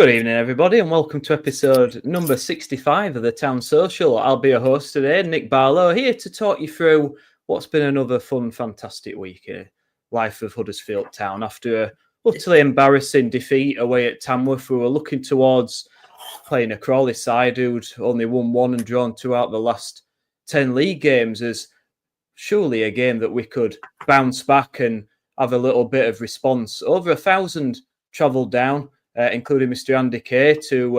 Good evening, everybody, and welcome to episode number 65 of the Town Social. I'll be your host today, Nick Barlow, here to talk you through what's been another fun, fantastic week in the life of Huddersfield Town. After a utterly embarrassing defeat away at Tamworth, we were looking towards playing a Crawley side who'd only won one and drawn two out the last 10 league games, as surely a game that we could bounce back and have a little bit of response. Over 1,000 travelled down, including Mr. Andy Kay, to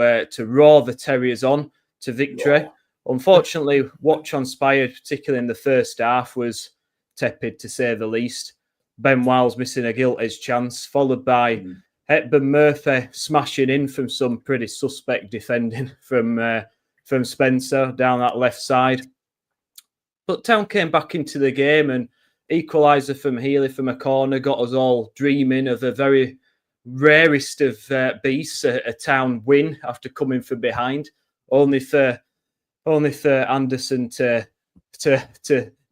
roar the Terriers on to victory. Unfortunately, what transpired, particularly in the first half, was tepid to say the least. Ben Wiles missing a gilt-edged chance, followed by Hepburn Murphy smashing in from some pretty suspect defending from Spencer down that left side. But Town came back into the game, and equaliser from Healy from a corner got us all dreaming of a very rarest of beasts, a Town win after coming from behind, only for Anderson to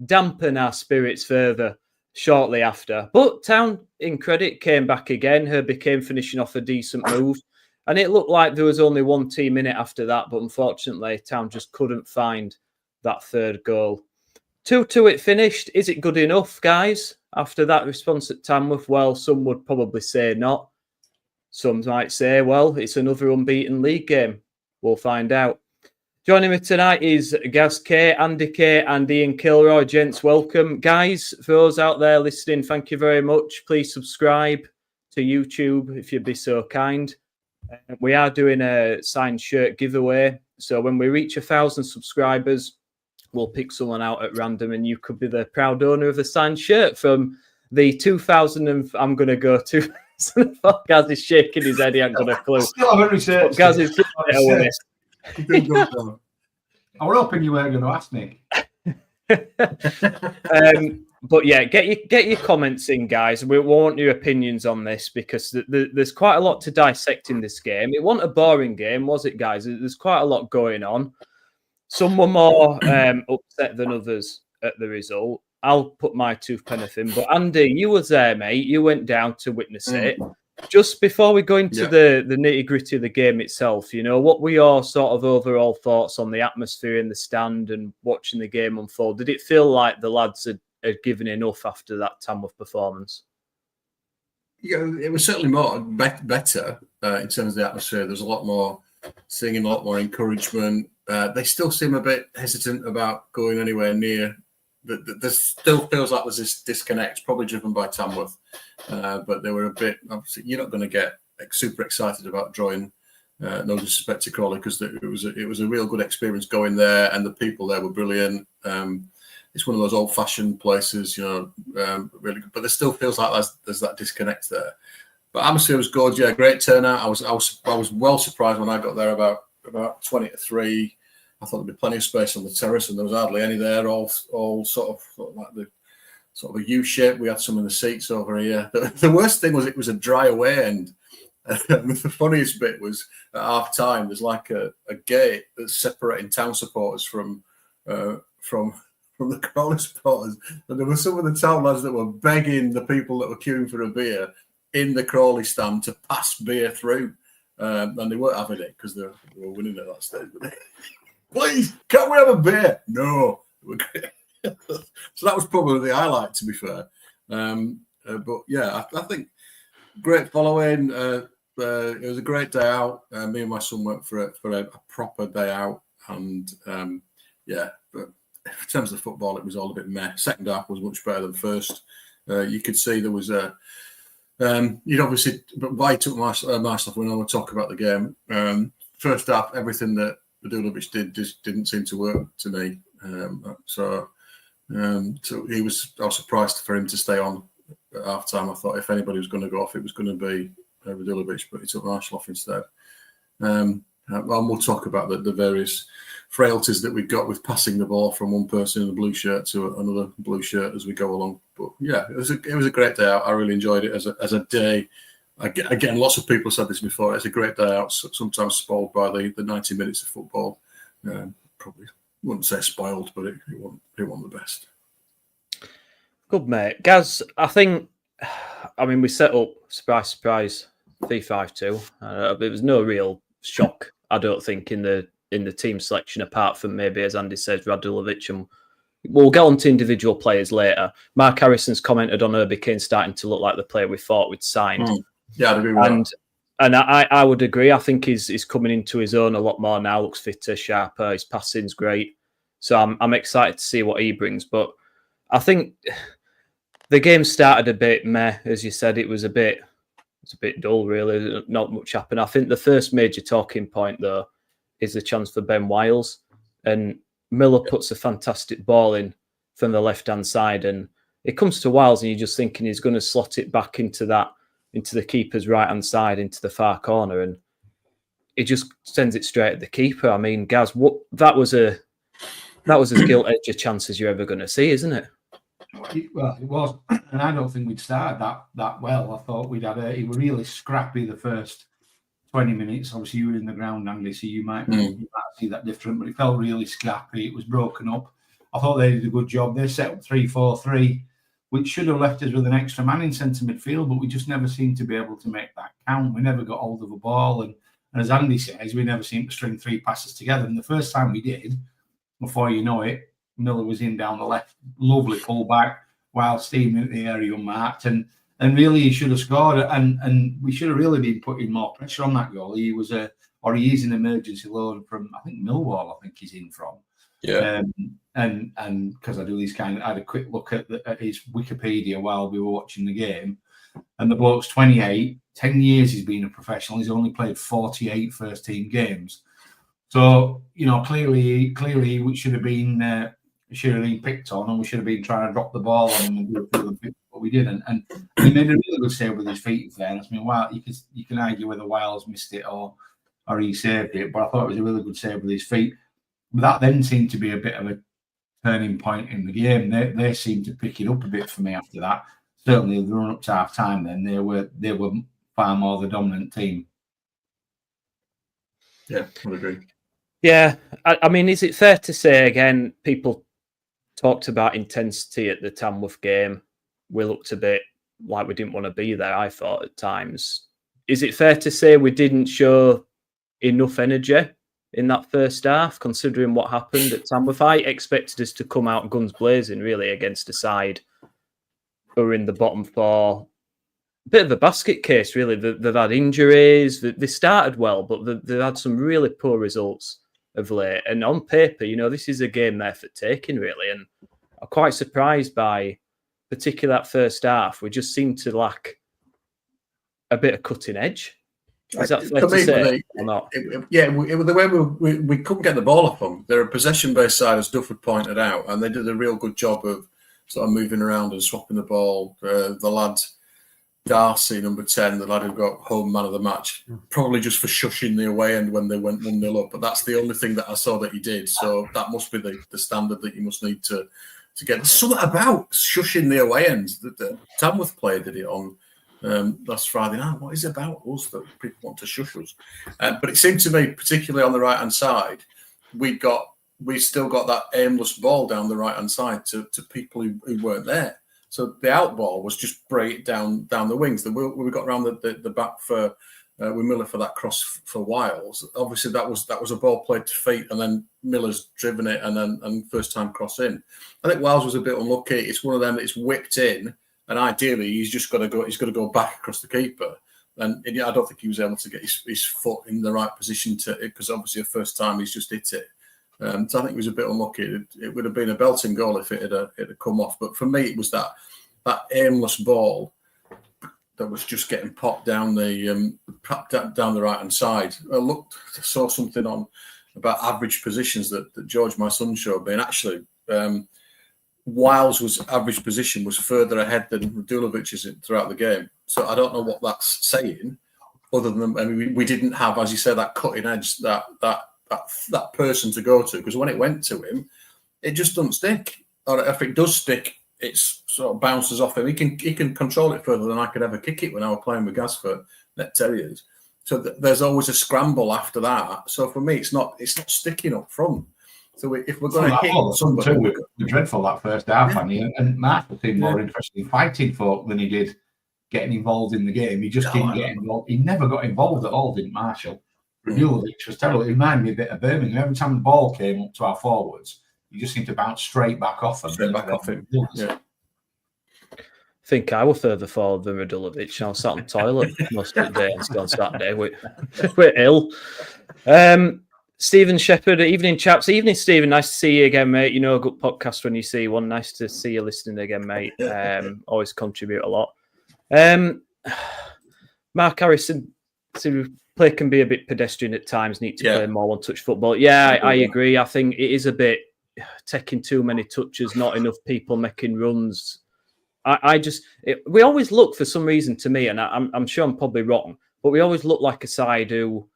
dampen our spirits further shortly after. But Town, in credit, came back again. Herbie came finishing off a decent move, and it looked like there was only one team in it after that, but unfortunately Town just couldn't find that third goal. 2-2 it finished. Is it good enough, guys, after that response at Tamworth? Well, some would probably say not. Some might say, well, it's another unbeaten league game. We'll find out. Joining me tonight is Gaz K, Andy K, and Ian Kilroy. Gents, welcome. Guys, for those out there listening, thank you very much. Please subscribe to YouTube if you'd be so kind. We are doing a signed shirt giveaway. So when we reach 1,000 subscribers, we'll pick someone out at random, and you could be the proud owner of the signed shirt from the 2000. I'm going to go to. Gaz is shaking his head. He ain't got a clue. Still haven't researched. Gaz is giving it away. I was hoping you weren't going to ask me. But yeah, get your comments in, guys. We want your opinions on this because there's quite a lot to dissect in this game. It wasn't a boring game, was it, guys? There's quite a lot going on. Some were more upset than others at the result. I'll put my toothpenny in. But Andy, you were there, mate. You went down to witness it. Just before we go into the nitty-gritty of the game itself, you know, what were your sort of overall thoughts on the atmosphere in the stand and watching the game unfold? Did it feel like the lads had given enough after that Tamworth performance? Yeah, it was certainly more better in terms of the atmosphere. There's a lot more singing, a lot more encouragement. They still seem a bit hesitant about going anywhere near. There still feels like there's this disconnect, probably driven by Tamworth. But they were a bit, obviously, you're not going to get super excited about drawing, no disrespect to Crawley, because it was a real good experience going there, and the people there were brilliant. It's one of those old-fashioned places, you know, really good. But there still feels like there's that disconnect there. But atmosphere was good, yeah, great turnout. I was well surprised when I got there about 20 to 3. I thought there'd be plenty of space on the terrace, and there was hardly any there. All sort of like the sort of a U shape. We had some in the seats over here. The worst thing was it was a dry away end. The funniest bit was at half time. There's like a gate that's separating Town supporters from the Crawley supporters, and there were some of the Town lads that were begging the people that were queuing for a beer in the Crawley stand to pass beer through, and they weren't having it because they were winning at that stage. But please, can't we have a beer? No. So that was probably the highlight, to be fair. But yeah, I think great following. It was a great day out. Me and my son went for a proper day out, and yeah. But in terms of football, it was all a bit meh. Second half was much better than first. You could see there was a. You'd obviously, but why took my stuff when I would talk about the game. First half, everything that Radulovic did just didn't seem to work to me. So I was surprised for him to stay on at half time. I thought if anybody was going to go off, it was going to be Radulovic, but he took Marshall off instead. Well, we'll talk about the various frailties that we've got with passing the ball from one person in a blue shirt to another blue shirt as we go along. But yeah, it was a great day out. I really enjoyed it as a day. Again, lots of people said this before. It's a great day out. Sometimes spoiled by the 90 minutes of football. Probably wouldn't say spoiled, but it wasn't the best. Good, mate. Gaz, I mean, we set up, surprise, 3-5-2. It was no real shock, I don't think, in the team selection, apart from maybe, as Andy says, Radulovic. And we'll get on to individual players later. Mark Harrison's commented on Herbie Kane starting to look like the player we thought we'd signed. Yeah, I'd agree with that. And I would agree. I think he's coming into his own a lot more now. Looks fitter, sharper. His passing's great. So I'm excited to see what he brings. But I think the game started a bit meh, as you said. It was a bit dull, really. Not much happened. I think the first major talking point, though, is the chance for Ben Wiles. And Miller puts a fantastic ball in from the left-hand side. And it comes to Wiles, and you're just thinking he's going to slot it back into the keeper's right-hand side, into the far corner. And he just sends it straight at the keeper. I mean, Gaz, that was as gilt-edged a chance as you're ever going to see, isn't it? Well, it was, and I don't think we'd started that well. I thought we were really scrappy the first 20 minutes. Obviously, you were in the ground, Andy, so you might see that different, but it felt really scrappy. It was broken up. I thought they did a good job. They set up 3-4-3, which should have left us with an extra man in centre midfield, but we just never seemed to be able to make that count. We never got hold of a ball, and as Andy says, we never seemed to string three passes together. And the first time we did, before you know it, Miller was in down the left, lovely pullback, while steaming at the area unmarked, and really he should have scored, and we should have really been putting more pressure on that goal. He is an emergency loan from, I think, Millwall. I think he's in from. Yeah. And because I do these I had a quick look at his Wikipedia while we were watching the game, and the bloke's 28. 10 years he's been a professional. He's only played 48 first team games. So clearly we should have been picked on, and we should have been trying to drop the ball on him and do what we did. And he made a really good save with his feet. In fairness, I mean, wow, you can argue whether Wiles missed it or he saved it, but I thought it was a really good save with his feet. But that then seemed to be a bit of a turning point in the game. They seemed to pick it up a bit for me after that. Certainly, the run up to half time, then they were far more the dominant team. Yeah, I would agree. Yeah, I mean, is it fair to say, again, people talked about intensity at the Tamworth game. We looked a bit like we didn't want to be there, I thought, at times. Is it fair to say we didn't show enough energy in that first half, considering what happened at Tamworth? I expected us to come out guns blazing, really, against a side who were in the bottom four. A bit of a basket case, really. They've had injuries. They started well, but they've had some really poor results of late. And on paper, this is a game there for taking, really. And I'm quite surprised by, particularly that first half, we just seem to lack a bit of cutting edge. Is that fair to say or not? The way we couldn't get the ball off them. They're a possession-based side, as Duff had pointed out, and they did a real good job of sort of moving around and swapping the ball. The lad Darcy, number 10, the lad who got home man of the match, probably just for shushing the away end when they went 1-0 up. But that's the only thing that I saw that he did. So that must be the standard that you must need to get. Something about shushing the away end that the Tamworth player did it on last Friday night. What is it about us that people want to shush us? But it seemed to me, particularly on the right-hand side, we still got that aimless ball down the right-hand side to people who weren't there. So the out ball was just break down the wings. We got around the back for with Miller for that cross for Wiles. Obviously, that was a ball played to feet, and then Miller's driven it, and first time cross in. I think Wiles was a bit unlucky. It's one of them that's whipped in, and ideally he's just got to go. He's got to go back across the keeper, and I don't think he was able to get his foot in the right position because obviously the first time he's just hit it. So I think he was a bit unlucky. It would have been a belting goal if it had come off. But for me, it was that aimless ball that was just getting popped down the right hand side. I saw something on about average positions that George, my son, showed me, and actually, Wiles' average position was further ahead than Radulovic is throughout the game. So I don't know what that's saying, other than we didn't have, as you said, that cutting edge, that person to go to, because when it went to him, it just doesn't stick. Or if it does stick, it sort of bounces off him. He can control it further than I could ever kick it when I was playing with Gaz for Net Terriers. So there's always a scramble after that. So for me, it's not sticking up front. So if we're going to hit somebody, we're dreadful that first half, and Mark seemed more interested in fighting folk than he did getting involved in the game. He just didn't get involved. He never got involved at all, didn't Marshall? Radulovic was terrible. It reminded me a bit of Birmingham. Every time the ball came up to our forwards, he just seemed to bounce straight back off him. Yeah. I think I were further forward than Radulovic. I was sat on the toilet most of the day on Saturday. We're ill. Stephen Shepherd, evening chaps. Evening, Stephen. Nice to see you again, mate. You know, a good podcast when you see one. Nice to see you listening again, mate. Always contribute a lot. Mark Harrison, play can be a bit pedestrian at times. Need to play more one-touch football. Yeah, I agree. I think it is a bit taking too many touches, not enough people making runs. We always look for some reason to me, and I'm sure I'm probably wrong, but we always look like a side who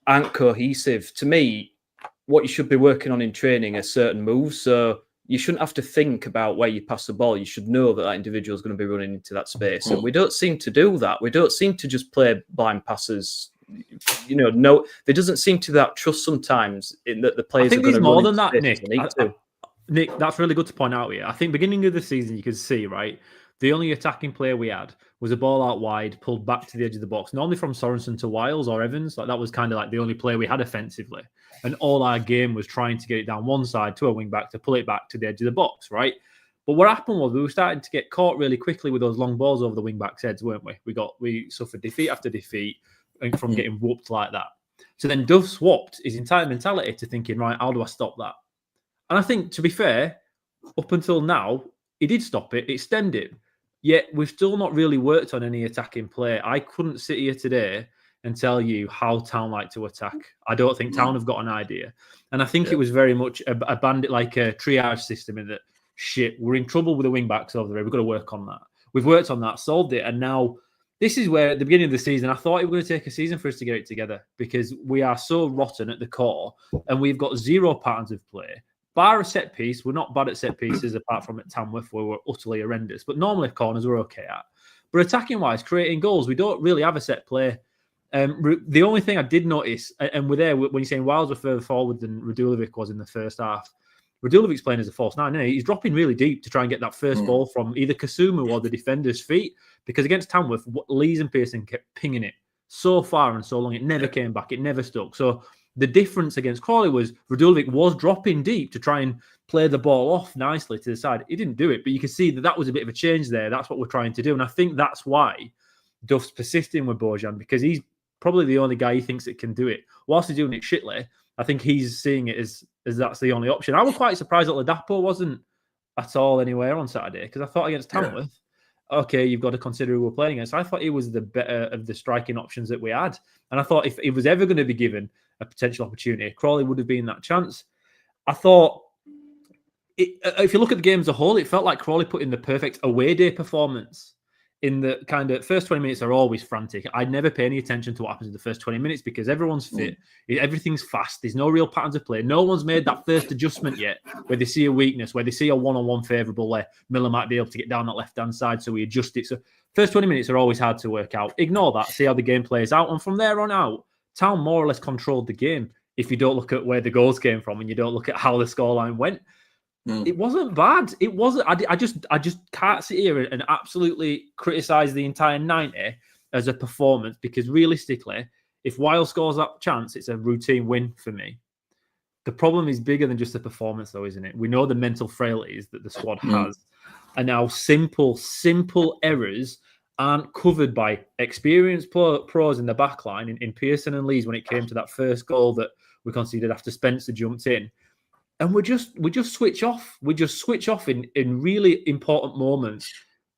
aren't cohesive. To me, what you should be working on in training are certain moves. So you shouldn't have to think about where you pass the ball. You should know that individual is going to be running into that space. And we don't seem to do that. We don't seem to just play blind passes. No, there doesn't seem to be that trust sometimes in that the players. I think there's more than that, Nick. Nick, that's really good to point out here. I think beginning of the season, you could see, right, the only attacking player we had was a ball out wide, pulled back to the edge of the box, normally from Sorensen to Wiles or Evans. Like that was kind of like the only player we had offensively. And all our game was trying to get it down one side to a wing back to pull it back to the edge of the box, right? But what happened was we were starting to get caught really quickly with those long balls over the wing backs' heads, weren't we? We suffered defeat after defeat from getting whooped like that. So then Duff swapped his entire mentality to thinking, right, how do I stop that? And I think, to be fair, up until now, he did stop it, extend it. Yet we've still not really worked on any attacking play. I couldn't sit here today and tell you how Town like to attack. I don't think Town have got an idea. And I think it was very much a bandit, like a triage system in that, shit, we're in trouble with the wing backs over there. We've got to work on that. We've worked on that, solved it. And now this is where at the beginning of the season, I thought it was going to take a season for us to get it together because we are so rotten at the core and we've got zero patterns of play. Bar a set piece, we're not bad at set pieces apart from at Tamworth where we're utterly horrendous. But normally corners we're okay at. But attacking-wise, creating goals, we don't really have a set play. The only thing I did notice, and we're there when you're saying Wiles were further forward than Radulovic was in the first half, Radulevic's playing as a false nine, isn't he? He's dropping really deep to try and get that first ball from either Kasumu or the defender's feet because against Tamworth, Lees and Pearson kept pinging it so far and so long. It never came back. It never stuck. So the difference against Crawley was Radulovic was dropping deep to try and play the ball off nicely to the side. He didn't do it, but you can see that was a bit of a change there. That's what we're trying to do. And I think that's why Duff's persisting with Bojan because he's probably the only guy he thinks that can do it. Whilst he's doing it shitly, I think he's seeing it as that's the only option. I was quite surprised that Ladapo wasn't at all anywhere on Saturday because I thought against Tamworth, okay, you've got to consider who we're playing against. I thought he was the better of the striking options that we had. And I thought if he was ever going to be given a potential opportunity, Crawley would have been that chance. I thought, if you look at the game as a whole, it felt like Crawley put in the perfect away day performance. In the kind of first 20 minutes are always frantic. I never pay any attention to what happens in the first 20 minutes because everyone's fit. Everything's fast. There's no real patterns of play. No one's made that first adjustment yet where they see a weakness, where they see a one-on-one favourable where Miller might be able to get down that left-hand side, so we adjust it. So first 20 minutes are always hard to work out. Ignore that. See how the game plays out. And from there on out, Town more or less controlled the game if you don't look at where the goals came from and you don't look at how the scoreline went. It wasn't bad. It wasn't. I just can't sit here and absolutely criticize the entire 90 as a performance because realistically, if Wiles scores that chance, it's a routine win for me. The problem is bigger than just the performance, though, isn't it? We know the mental frailties that the squad has, and now simple errors aren't covered by experienced pros in the back line in Pearson and Lees when it came to that first goal that we conceded after Spencer jumped in. And we just switch off. We just switch off in really important moments.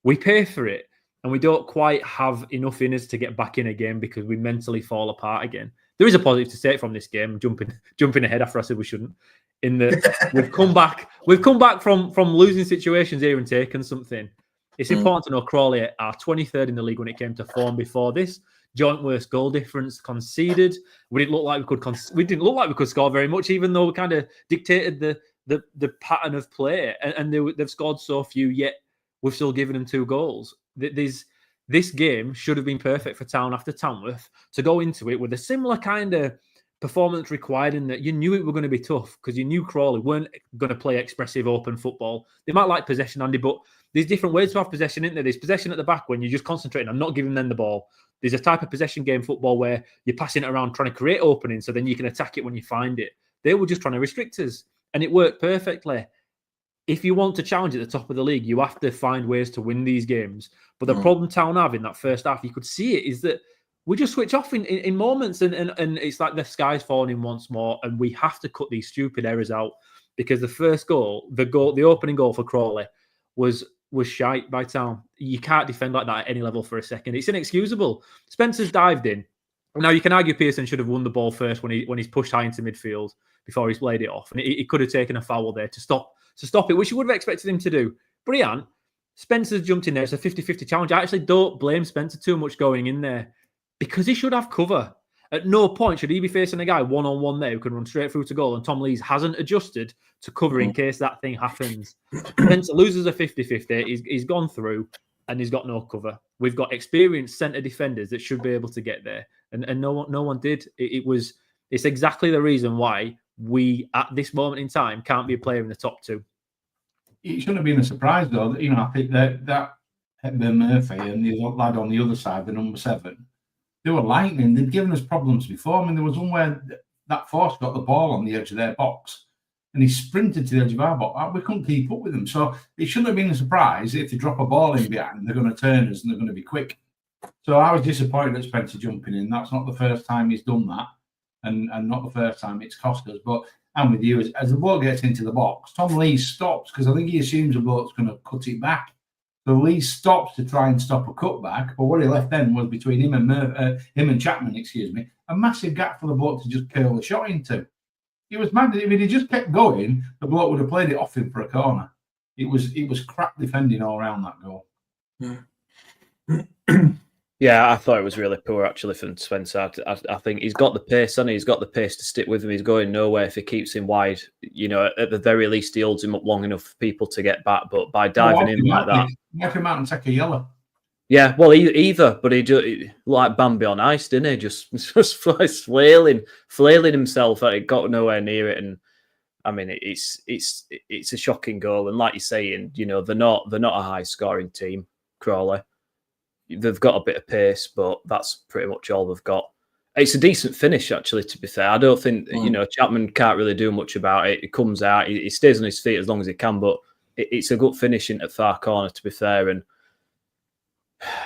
We pay for it, and we don't quite have enough in us to get back in again because we mentally fall apart again. There is a positive to take from this game. Jumping ahead after I said we shouldn't. In that we've come back from losing situations here and taken something. It's important to know Crawley are 23rd in the league when it came to form before this. Joint worst goal difference conceded. We didn't look like we could score very much, even though we kind of dictated the pattern of play. And they've scored so few, yet we've still given them 2 goals. This game should have been perfect for Town after Tamworth to go into it with a similar kind of performance required in that you knew it were going to be tough because you knew Crawley weren't going to play expressive open football. They might like possession, Andy, but there's different ways to have possession, isn't there? There's possession at the back when you're just concentrating on not giving them the ball. There's a type of possession game football where you're passing it around trying to create openings so then you can attack it when you find it. They were just trying to restrict us, and it worked perfectly. If you want to challenge at the top of the league, you have to find ways to win these games. But the problem Town have in that first half, you could see it, is that we just switch off in moments, and it's like the sky's falling in once more, and we have to cut these stupid errors out, because the first goal, the opening goal for Crawley was shite by Town. You can't defend like that at any level for a second. It's inexcusable. Spencer's dived in. Now, you can argue Pearson should have won the ball first when he's pushed high into midfield before he's played it off. And he could have taken a foul there to stop it, which you would have expected him to do. But he hadn't. Spencer's jumped in there. It's a 50-50 challenge. I actually don't blame Spencer too much going in there, because he should have cover. At no point should he be facing a guy one-on-one there who can run straight through to goal, and Tom Lees hasn't adjusted to cover in case that thing happens. Spencer loses a 50-50. He's gone through, and he's got no cover. We've got experienced centre defenders that should be able to get there, and no one did. It's exactly the reason why we, at this moment in time, can't be a player in the top two. It shouldn't have been a surprise, though. I think that Hepburn Murphy and the lad on the other side, the number 7, they were lightning. They'd given us problems before. I mean, there was one where that Force got the ball on the edge of their box, and he sprinted to the edge of our box. We couldn't keep up with them. So it shouldn't have been a surprise if they drop a ball in behind, they're going to turn us and they're going to be quick. So I was disappointed at Spencer jumping in. That's not the first time he's done that, and not the first time it's cost us. But I'm with you. As the ball gets into the box, Tom Lee stops, because I think he assumes the bloke's going to cut it back. So Lee stops to try and stop a cutback, but what he left then was between him and Chapman, a massive gap for the bloke to just curl the shot into. It was mad. If he just kept going, the bloke would have played it off him for a corner. It was crap defending all around that goal. Yeah, I thought it was really poor actually from Spencer. I think he's got the pace on. He's got the pace to stick with him. He's going nowhere if he keeps him wide. At the very least, he holds him up long enough for people to get back. But by diving in like that, knock him out and take a yellow. Yeah, well, either, but he like Bambi on ice, didn't he? Just flailing himself. It got nowhere near it, and I mean, it's a shocking goal. And like you're saying, they're not a high scoring team, Crawley. They've got a bit of pace, but that's pretty much all they've got. It's a decent finish, actually, to be fair. I don't think, Chapman can't really do much about it. It comes out, he stays on his feet as long as he can, but it's a good finish into far corner, to be fair. And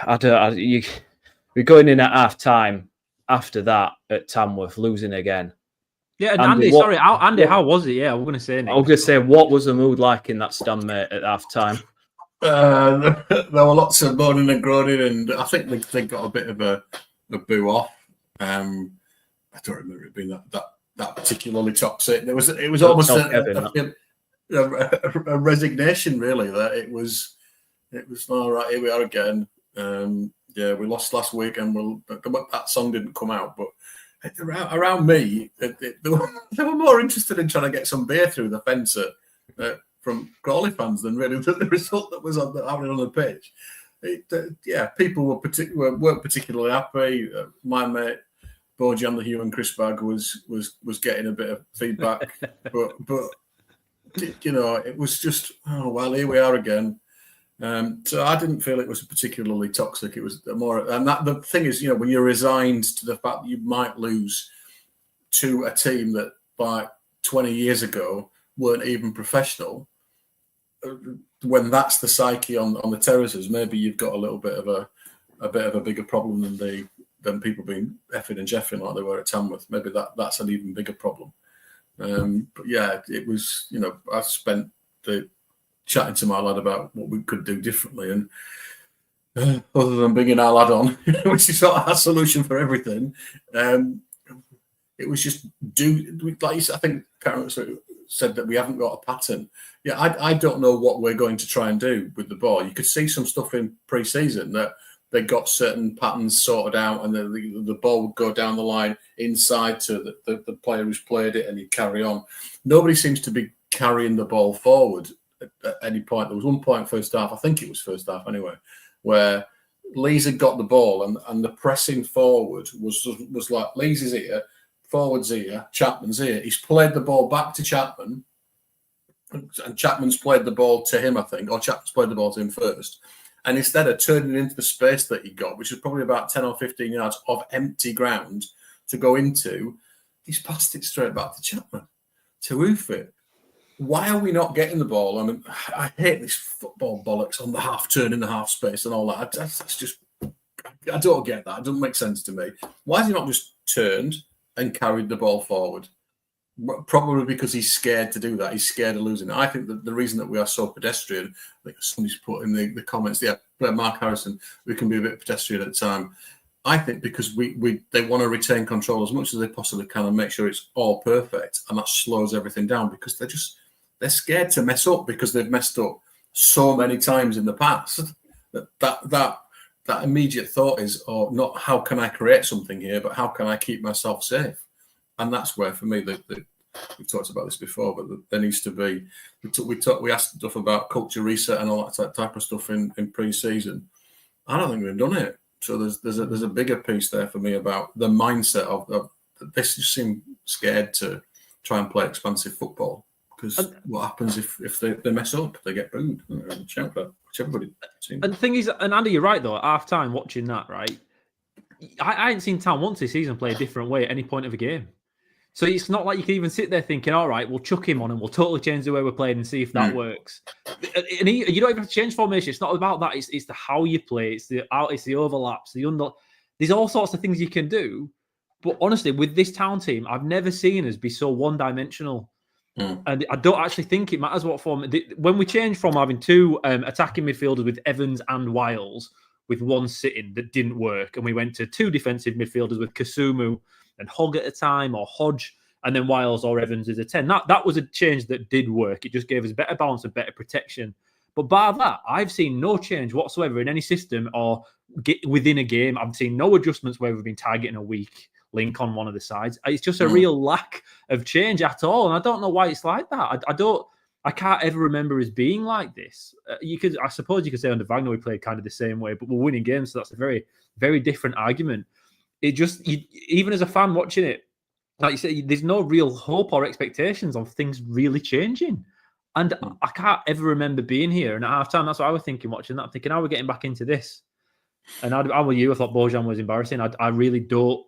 we're going in at half time after that at Tamworth, losing again. Yeah, and Andy, how was it? Yeah, I was going to say, Nick. I was going to say, what was the mood like in that stand, mate, at half time? There were lots of moaning and groaning, and I think they got a bit of a boo off. I don't remember it being that particularly toxic. It was almost a resignation, really. That it was all right. Here we are again. We lost last week, and that song didn't come out. But around me, they were more interested in trying to get some beer through the fence from Crawley fans than really the result that was happening on the pitch. People weren't particularly happy. My mate Bojan, the Hugh and Chris bag, was getting a bit of feedback, but it was just, oh well, here we are again. So I didn't feel it was particularly toxic. It was more, and that the thing is, when you're resigned to the fact that you might lose to a team that by 20 years ago weren't even professional. When that's the psyche on the terraces, maybe you've got a little bit of a bigger problem than people being effing and jeffing like they were at Tamworth. Maybe that's an even bigger problem. But yeah, it was. I spent the chatting to my lad about what we could do differently, and other than bringing our lad on, which is not our solution for everything. It was just like I think Karen said that we haven't got a pattern. Yeah, I don't know what we're going to try and do with the ball. You could see some stuff in pre-season that they got certain patterns sorted out, and the ball would go down the line inside to the player who's played it, and he'd carry on. Nobody seems to be carrying the ball forward at any point. There was one point first half, I think it was first half anyway, where Lees had got the ball, and the pressing forward was like Lees is here, forward's here, Chapman's here. He's played the ball back to Chapman, and Chapman's played the ball to him, I think, or Chapman's played the ball to him first. And instead of turning into the space that he got, which is probably about 10 or 15 yards of empty ground to go into, he's passed it straight back to Chapman to hoof it. Why are we not getting the ball? I mean, I hate this football bollocks on the half turn in the half space and all that. That's just, I don't get that. It doesn't make sense to me. Why has he not just turned and carried the ball forward? Probably because he's scared to do that. He's scared of losing it. I think that the reason that we are so pedestrian, like somebody's put in the comments, Mark Harrison, we can be a bit pedestrian at the time. I think because they want to retain control as much as they possibly can and make sure it's all perfect, and that slows everything down because they're scared to mess up because they've messed up so many times in the past. That immediate thought is, not how can I create something here, but how can I keep myself safe? And that's where, for me, we've talked about this before, but there needs to be. We asked stuff about culture reset and all that type of stuff in pre-season. I don't think we've done it. So there's a bigger piece there for me about the mindset of this. Just seem scared to try and play expansive football because what happens if they mess up? They get booed. Which everybody seems. And the thing is, and Andy, you're right though. At half time, watching that, right? I ain't seen Town once this season play a different way at any point of a game. So it's not like you can even sit there thinking, all right, we'll chuck him on and we'll totally change the way we're playing and see if that works. And you don't even have to change formation. It's not about that. It's the how you play. It's the overlaps, there's all sorts of things you can do. But honestly, with this Town team, I've never seen us be so one-dimensional. And I don't actually think it matters what form. When we changed from having two attacking midfielders with Evans and Wiles, with one sitting that didn't work, and we went to two defensive midfielders with Kasumu and Hogg at a time, or Hodge, and then Wiles or Evans as a 10. That was a change that did work. It just gave us better balance and better protection. But bar that, I've seen no change whatsoever in any system or within a game. I've seen no adjustments where we've been targeting a weak link on one of the sides. It's just a real lack of change at all. And I don't know why it's like that. I can't ever remember us being like this. I suppose you could say under Wagner we played kind of the same way, but we're winning games, so that's a very, very different argument. It just, even as a fan watching it, like you say, there's no real hope or expectations of things really changing. And I can't ever remember being here. And at half time, that's what I was thinking watching that. I'm thinking, how are we getting back into this? And how were you? I thought Bojan was embarrassing. I really don't.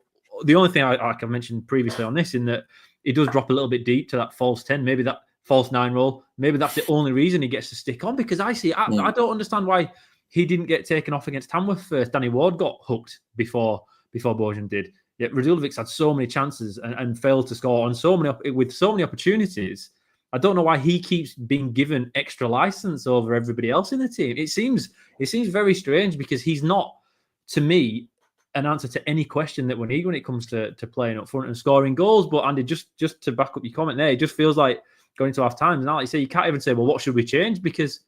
The only thing I mentioned previously on this, in that it does drop a little bit deep to that false 10, maybe that false 9 role. Maybe that's the only reason he gets to stick on, because I don't understand why he didn't get taken off against Tamworth first. Danny Ward got hooked before Bojan did. Yet Radulevic's had so many chances and failed to score with so many opportunities. I don't know why he keeps being given extra license over everybody else in the team. It seems very strange, because he's not, to me, an answer to any question that we need when it comes to playing up front and scoring goals. But Andy, just to back up your comment there, it just feels like going to half time. And like you say, you can't even say, well, what should we change? Because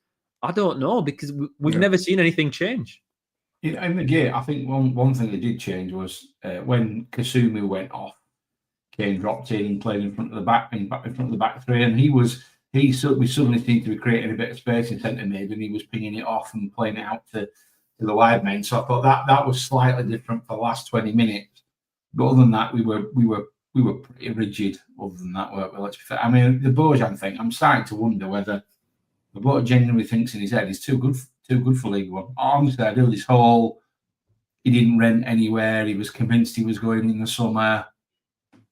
I don't know, because we've never seen anything change. In the game, I think one thing that did change was when Kasumu went off, Kane dropped in and played in front of the back three, and we suddenly seemed to be creating a bit of space in centre mid, and he was pinging it off and playing it out to the wide men. So I thought that was slightly different for the last 20 minutes. But other than that, we were pretty rigid. Other than that, let's be fair. I mean, the Bojan thing, I'm starting to wonder whether the bloke genuinely thinks in his head he's too good for League One. Honestly, I do this whole, he didn't rent anywhere, he was convinced he was going in the summer.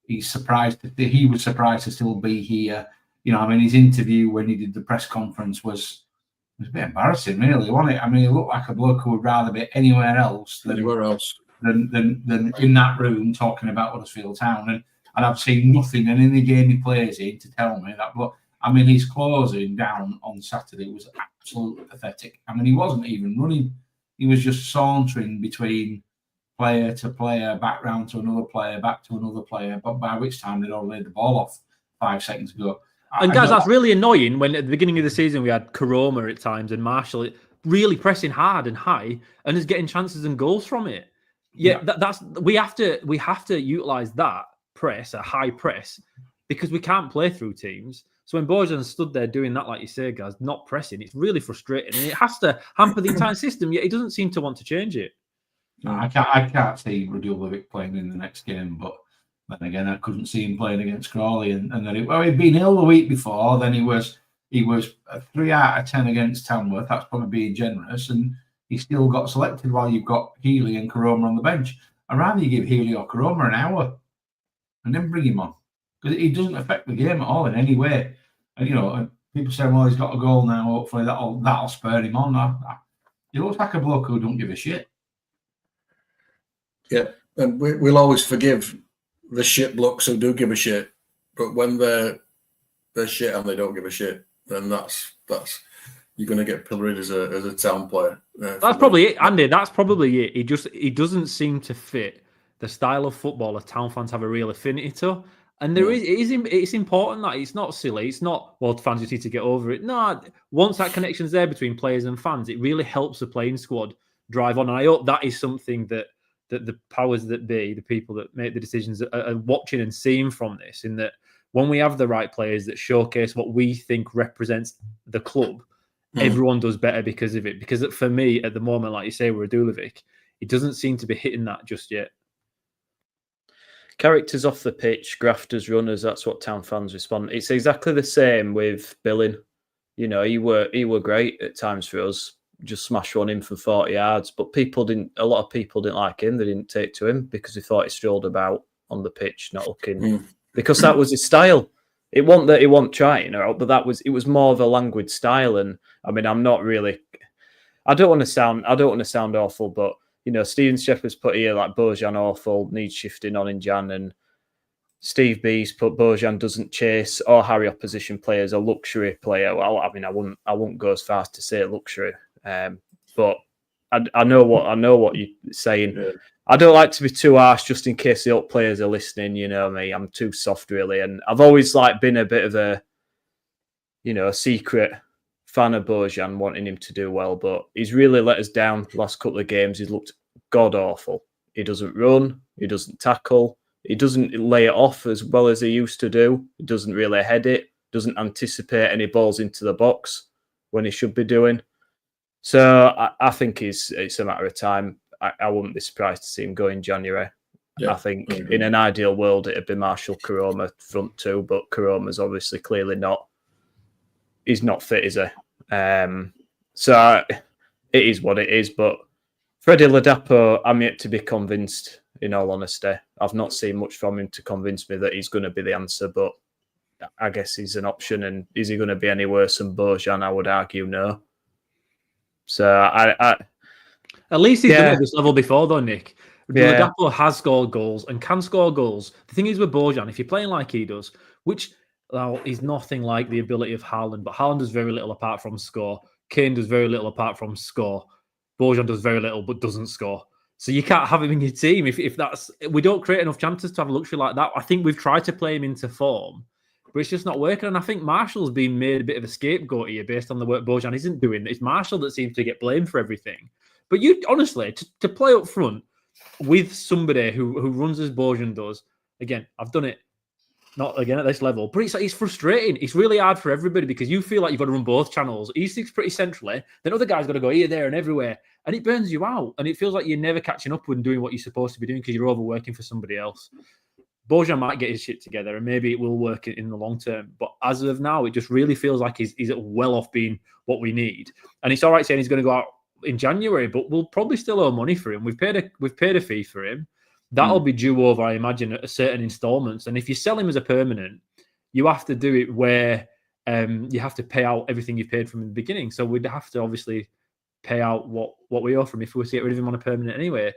He was surprised to still be here. You know, I mean, his interview when he did the press conference was a bit embarrassing, really, wasn't it? I mean, he looked like a bloke who would rather be anywhere else than in that room talking about Huddersfield Town. And I've seen nothing, and in the game he plays in, to tell me that. But I mean, his closing down on Saturday was absolutely pathetic. I mean, he wasn't even running; he was just sauntering between player to player, back round to another player, back to another player. But by which time they'd already laid the ball off 5 seconds ago. And guys, that's really annoying when at the beginning of the season we had Karoma at times and Marshall really pressing hard and high and is getting chances and goals from it. We have to utilize that press, a high press, because we can't play through teams. So when Bojan stood there doing that, like you say, guys, not pressing, it's really frustrating, and it has to hamper the entire system. Yet he doesn't seem to want to change it. No, I can't see Radulovic playing in the next game, but then again, I couldn't see him playing against Crawley, and then he'd been ill the week before. Then he was he was a 3 out of 10 against Tamworth. That's probably being generous, and he still got selected while you've got Healy and Karoma on the bench. I'd rather you give Healy or Karoma an hour and then bring him on, because it doesn't affect the game at all in any way. And and people say, well, he's got a goal now. Hopefully that'll spur him on. He looks like a bloke who don't give a shit. Yeah, and we'll always forgive the shit blokes who do give a shit, but when they're shit and they don't give a shit, then that's you're going to get pilloried as a town player. That's probably it, Andy. That's probably it. He doesn't seem to fit the style of football that town fans have a real affinity to. And it's important that it's not silly. It's not, well, fans just need to get over it. No, once that connection's there between players and fans, it really helps the playing squad drive on. And I hope that is something that the powers that be, the people that make the decisions, are watching and seeing from this, in that when we have the right players that showcase what we think represents the club, everyone does better because of it. Because for me, at the moment, like you say, with Radulovic, it doesn't seem to be hitting that just yet. Characters off the pitch, grafters, runners, that's what town fans respond. It's exactly the same with Billing. He were great at times for us, just smash one in from 40 yards. But a lot of people didn't like him. They didn't take to him because they thought he strolled about on the pitch, not looking, because that was his style. It wasn't that he wasn't trying, but it was more of a languid style. And I mean, I'm not really, I don't want to sound awful, but Stephen Shepherd's put here like Bojan awful, needs shifting on in Jan, and Steve B's put Bojan doesn't chase or harry opposition players, a luxury player. Well, I mean, I wouldn't go as far as to say luxury, but I know what you're saying. Yeah. I don't like to be too harsh, just in case the old players are listening. You know me, I'm too soft really, and I've always been a bit of a secret fan of Bojan, wanting him to do well, but he's really let us down the last couple of games. He's looked god awful. He doesn't run, he doesn't tackle, he doesn't lay it off as well as he used to do. He doesn't really head it, doesn't anticipate any balls into the box when he should be doing. So I think it's a matter of time. I wouldn't be surprised to see him go in January. Yeah. I think in an ideal world it'd be Marshall, Karoma front two, but Karoma's obviously clearly not. He's not fit, is he? So it is what it is. But Freddie Ladapo, I'm yet to be convinced, in all honesty. I've not seen much from him to convince me that he's going to be the answer, but I guess he's an option. And is he going to be any worse than Bojan? I would argue no. So at least he's done it at this level before, though, Nick. Yeah. Ladapo has scored goals and can score goals. The thing is with Bojan, if you're playing like he does, which is nothing like the ability of Haaland, but Haaland does very little apart from score. Kane does very little apart from score. Bojan does very little but doesn't score. So you can't have him in your team if that's. We don't create enough chances to have a luxury like that. I think we've tried to play him into form, but it's just not working. And I think Marshall's been made a bit of a scapegoat here based on the work Bojan isn't doing. It's Marshall that seems to get blamed for everything. But you honestly, to play up front with somebody who runs as Bojan does, again, I've done it, not again at this level, but it's frustrating. It's really hard for everybody because you feel like you've got to run both channels. He sits pretty centrally, then other guys got to go here, there, and everywhere, and it burns you out. And it feels like you're never catching up and doing what you're supposed to be doing because you're overworking for somebody else. Bojan might get his shit together, and maybe it will work in the long term. But as of now, it just really feels like he's well off being what we need. And it's all right saying he's going to go out in January, but we'll probably still owe money for him. We've paid a fee for him. That'll be due over, I imagine, at certain installments. And if you sell him as a permanent, you have to do it where you have to pay out everything you've paid from the beginning. So we'd have to obviously pay out what we owe from him if we were to get rid of him on a permanent anyway.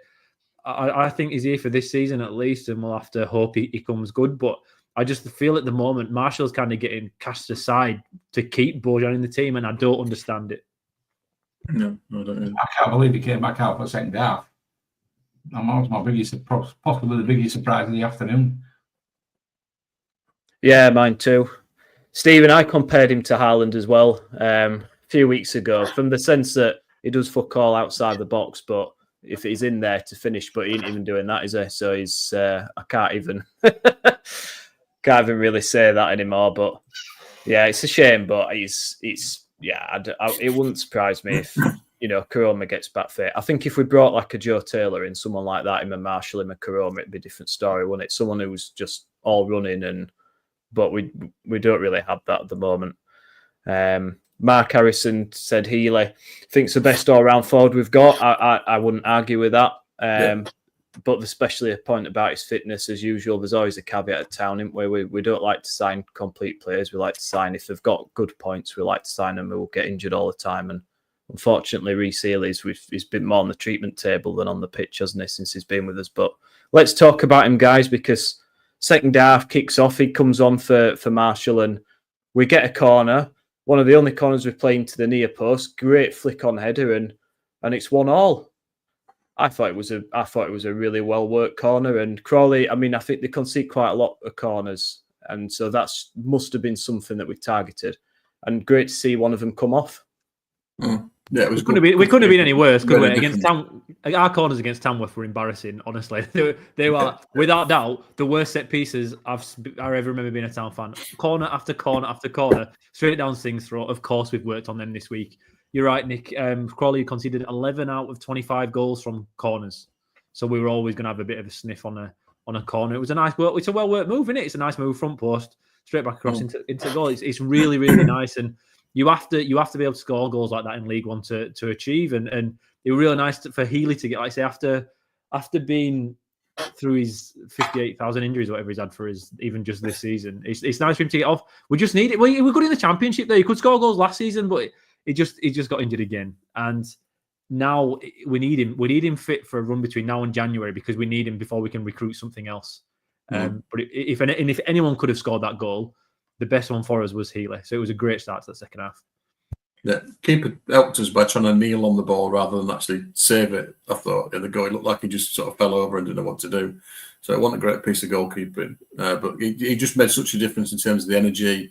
I think he's here for this season at least, and we'll have to hope he comes good. But I just feel at the moment Marshall's kind of getting cast aside to keep Bojan in the team, and I don't understand it. No, I don't know. I can't believe he came back out for the second half. That was my biggest, possibly the biggest surprise of the afternoon. Yeah, mine too. Stephen, I compared him to Haaland as well a few weeks ago, from the sense that he does fuck all outside the box, but if he's in there to finish, but he ain't even doing that, is he? So he's, I can't even really say that anymore. But yeah, it's a shame, but it wouldn't surprise me if, Karoma gets back fit. I think if we brought like a Joe Taylor in, someone like that, him and Marshall, him and Karoma, it'd be a different story, wouldn't it? Someone who's just all running, but we don't really have that at the moment. Mark Harrison said Healy thinks the best all-round forward we've got. I wouldn't argue with that. But especially a point about his fitness, as usual. There's always a caveat at Town, isn't we? We don't like to sign complete players. We like to sign, if they've got good points, we like to sign them who will get injured all the time. And unfortunately, Reece Healy's been more on the treatment table than on the pitch, hasn't he, since he's been with us. But let's talk about him, guys, because second half kicks off. He comes on for Marshall, and we get a corner. One of the only corners we play into the near post. Great flick on header, and it's 1-1. I thought it was a really well worked corner. And Crawley, I mean, I think they concede quite a lot of corners, and so that's must have been something that we targeted. And great to see one of them come off. Yeah, it was. We couldn't have been any worse, could we? Against our corners against Tamworth were embarrassing. Honestly, they were without doubt the worst set pieces I ever remember being a Town fan. Corner after corner after corner, straight down Sing's throat. Of course, we've worked on them this week. You're right, Nick. Crawley conceded 11 out of 25 goals from corners, so we were always going to have a bit of a sniff on a corner. It was a nice work. It's a well worked move, isn't it? It's a nice move, front post, straight back across into goal. It's really really nice, and you have to be able to score goals like that in League One to achieve. And it was really nice for Healy to get, like I say, after being through his 58,000 injuries or whatever he's had for his even just this season. It's nice for him to get off. We just need it. We were good in the Championship there. He could score goals last season, but he just got injured again. And now we need him. We need him fit for a run between now and January, because we need him before we can recruit something else. But if anyone could have scored that goal, the best one for us was Healy. So it was a great start to the second half. Yeah, keeper helped us by trying to kneel on the ball rather than actually save it. I thought the goal looked like he just sort of fell over and didn't know what to do. So it wasn't a great piece of goalkeeping, but he just made such a difference in terms of the energy.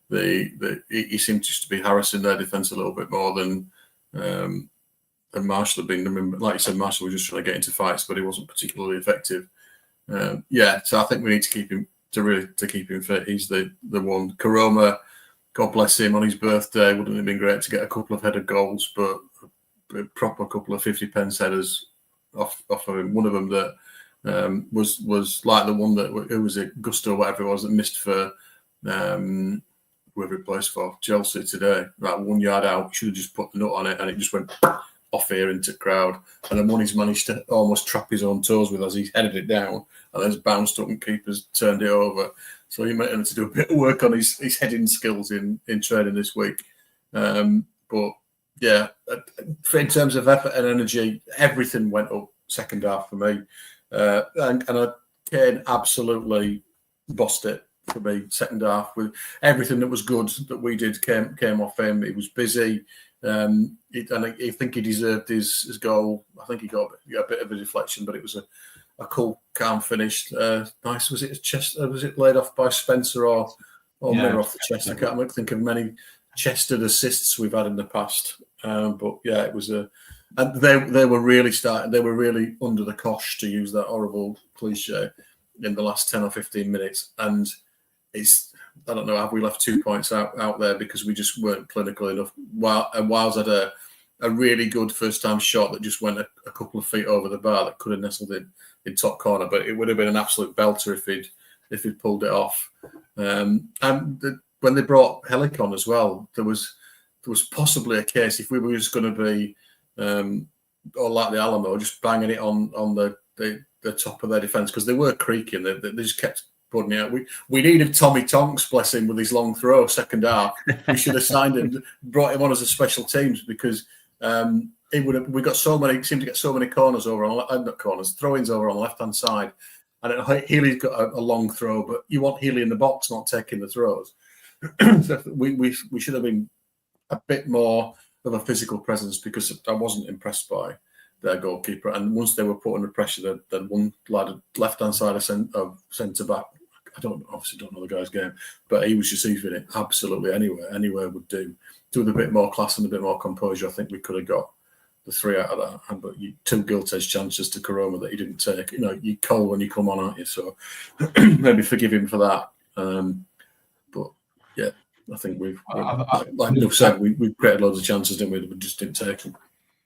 He seemed just to be harassing their defence a little bit more than Marshall had been. I mean, like you said, Marshall was just trying to get into fights, but he wasn't particularly effective. So I think we need to keep him to keep him fit. He's the one. Karoma, God bless him, on his birthday, wouldn't it have been great to get a couple of headed goals, but a proper couple of 50-pence headers off of him. One of them that was like the one that it was a Gusto, whatever it was, that missed for whoever it plays for, Chelsea today. Like 1 yard out, should have just put the nut on it, and it just went off here into crowd. And then one he's managed to almost trap his own toes with as he headed it down, and then it's bounced up and keeper's turned it over. So he might have to do a bit of work on his heading skills in training this week. But yeah, in terms of effort and energy, everything went up second half for me. And Kane absolutely bossed it for me second half, with everything that was good that we did came off him. He was busy. And I think he deserved his goal. I think he got a bit of a deflection, but it was a cool, calm finish. Nice. Was it his chest? Was it laid off by Spencer or Miller off the chest? I can't think of many chested assists we've had in the past. But yeah, it was and they were really starting. They were really under the cosh, to use that horrible cliche, in the last 10 or 15 minutes. And I don't know, have we left 2 points out there because we just weren't clinical enough? Wiles had a really good first-time shot that just went a couple of feet over the bar that could have nestled in top corner, but it would have been an absolute belter if he'd pulled it off. And when they brought Helic on as well, there was possibly a case if we were just going to be, or like the Alamo, just banging it on the top of their defence, because they were creaking. They just kept putting it out. We needed Tommy Tonks, bless him, with his long throw second half. We should have signed him, brought him on as a special teams, because we got so many, seemed to get so many corners over on not corners, throw-ins over on the left-hand side. And Healy's got a long throw, but you want Healy in the box, not taking the throws. So we should have been a bit more of a physical presence, because I wasn't impressed by their goalkeeper. And once they were put under pressure, then one lad left-hand side of centre-back, I obviously don't know the guy's game, but he was just leaving it absolutely anywhere would do. With a bit more class and a bit more composure, I think we could have got the 3 out of that. But two gilt-edged chances to Karoma that he didn't take. You know, you call when you come on, aren't you? So maybe forgive him for that. But yeah, I think like Nuff said, we created loads of chances, didn't we? We just didn't take them.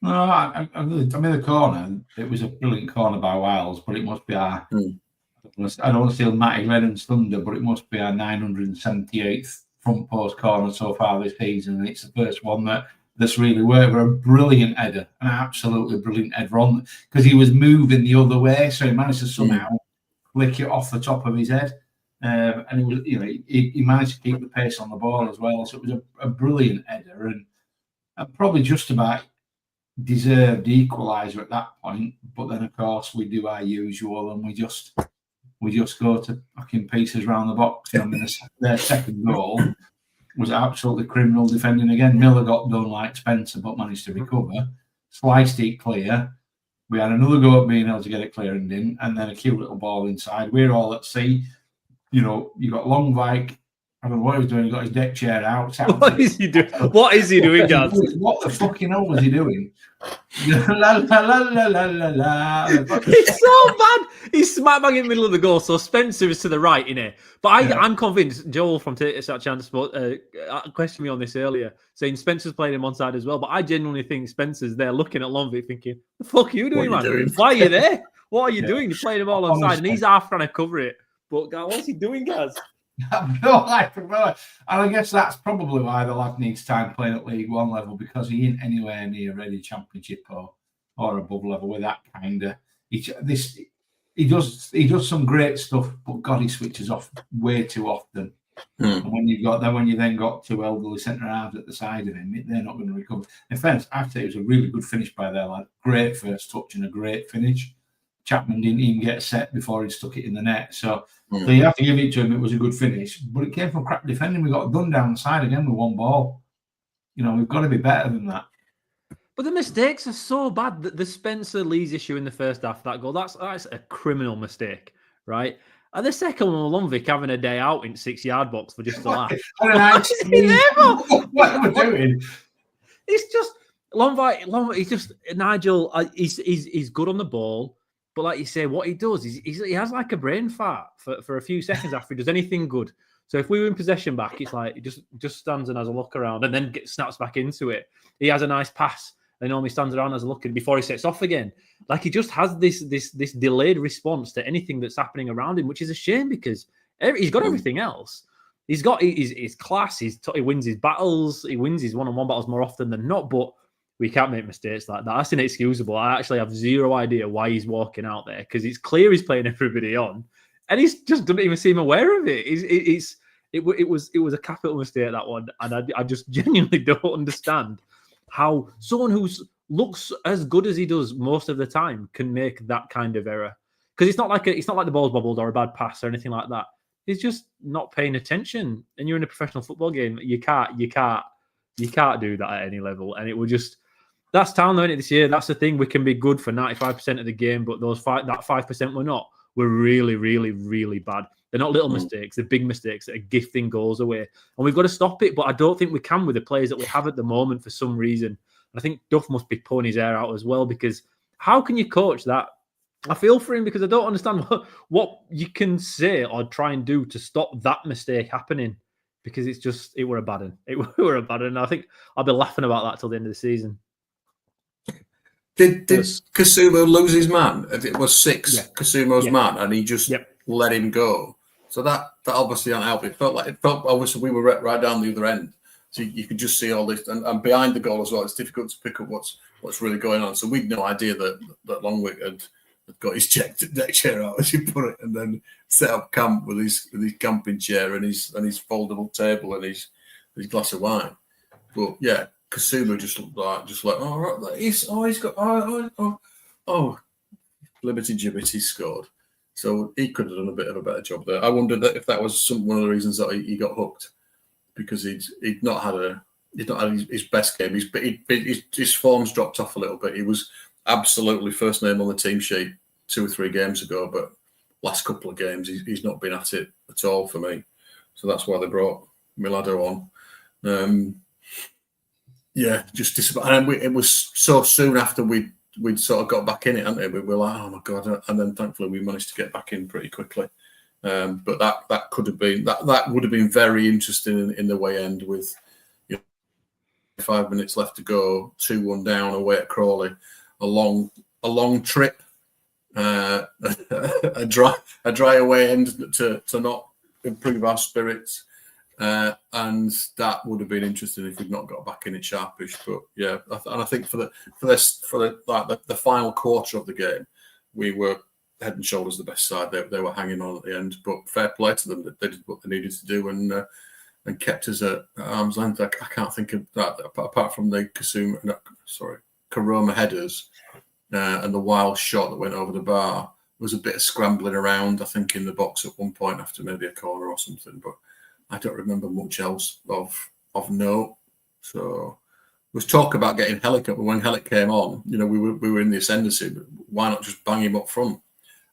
No, I mean the corner. It was a brilliant corner by Wiles, but it must be our. I don't want to steal Matty Lennon's thunder, but it must be our 978th front post corner so far this season, and it's the first one that's really worked. A brilliant header, an absolutely brilliant header on, because he was moving the other way, so he managed to somehow flick it off the top of his head. And it was, he managed to keep the pace on the ball as well. So it was a brilliant header, and probably just about deserved equaliser at that point. But then, of course, we do our usual, and we just go to fucking pieces around the box. I mean, their second goal was absolutely criminal defending again. Miller got done like Spencer, but managed to recover, sliced it clear. We had another go at being able to get it clear and didn't, and then a cute little ball inside. We're all at sea. You got Longvike. I don't know what he was doing. He got his deck chair out. What is he doing? What is he doing, guys? What the fucking hell was he doing? La, la, la, la, la, la, la. It's so bad. He's smack bang in the middle of the goal. So Spencer is to the right, innit? But I'm convinced. Joel from Take That Chance questioned me on this earlier, saying Spencer's playing him on side as well. But I genuinely think Spencer's there looking at Longvik thinking, the fuck are you doing, man? Why are you there? What are you doing? You're playing him all on side, and he's half trying to cover it. But what's he doing, guys? And I guess that's probably why the lad needs time playing at League One level, because he ain't anywhere near ready Championship or above level with that kind of. He does some great stuff, but God, he switches off way too often. And when you then got two elderly centre halves at the side of him, they're not going to recover. In fairness, I think it was a really good finish by their lad. Great first touch and a great finish. Chapman didn't even get set before he stuck it in the net. So you have to give it to him. It was a good finish, but it came from crap defending. We got done down the side again with one ball. We've got to be better than that. But the mistakes are so bad. The Spencer Lees issue in the first half, that goal, that's a criminal mistake, right? And the second one, Longvik having a day out in 6-yard box for just a laugh. What are we doing? It's just Longvik. He's just Nigel. He's good on the ball. But like you say, what he does is he has like a brain fart for a few seconds after he does anything good. So if we were in possession back, it's like he just stands and has a look around and then snaps back into it. He has a nice pass and normally stands around as a look before he sets off again. Like he just has this delayed response to anything that's happening around him, which is a shame because he's got everything else. He's got his class. He wins his battles. He wins his one-on-one battles more often than not. But we can't make mistakes like that. That's inexcusable. I actually have zero idea why he's walking out there because it's clear he's playing everybody on, and he's just doesn't even seem aware of it. It was a capital mistake, that one, and I just genuinely don't understand how someone who looks as good as he does most of the time can make that kind of error. Because it's not like the ball's bobbled or a bad pass or anything like that. He's just not paying attention. And you're in a professional football game. You can't do that at any level. And it will just. That's town, though, isn't it, this year? That's the thing. We can be good for 95% of the game, but that 5% we're not. We're really, really, really bad. They're not little mistakes. They're big mistakes that are gifting goals away. And we've got to stop it, but I don't think we can with the players that we have at the moment for some reason. And I think Duff must be pulling his hair out as well, because how can you coach that? I feel for him because I don't understand what you can say or try and do to stop that mistake happening, because it were a bad one. It were a bad one. I think I'll be laughing about that till the end of the season. Did Kasumo lose his man? It was 6, Kasumo's man, and he just let him go. So that obviously didn't help. It felt obviously we were right down the other end, so you could just see all this, and behind the goal as well. It's difficult to pick up what's really going on. So we'd no idea that Longvik had got his deck chair out, as you put it, and then set up camp with his camping chair and his foldable table and his glass of wine. But yeah. Kasumo just like oh right, he's got Liberty Gibbet, he scored, so he could have done a bit of a better job there. I wondered if that was one of the reasons that he got hooked, because he'd not had his best game. His form's dropped off a little bit. He was absolutely first name on the team sheet 2 or 3 games ago, but last couple of games he's not been at it at all for me. So that's why they brought Milado on. Yeah, just disappointing. And it was so soon after we'd sort of got back in it, hadn't we? We were like, oh my God. And then thankfully we managed to get back in pretty quickly. But that could have been, that would have been very interesting in the way end with 5 minutes left to go, 2-1 down away at Crawley, a long trip, a dry away end to not improve our spirits. and that would have been interesting if we'd not got back in it sharpish. But yeah, and I think for the final quarter of the game, we were head and shoulders the best side. They were hanging on at the end, but fair play to them that they did what they needed to do and kept us at arm's length. I can't think of that apart from the Karoma headers and the wild shot that went over the bar. There was a bit of scrambling around, I think, in the box at one point after maybe a corner or something, but I don't remember much else of note. So there was talk about getting Hellick up, but when Hellick came on, we were in the ascendancy. But why not just bang him up front?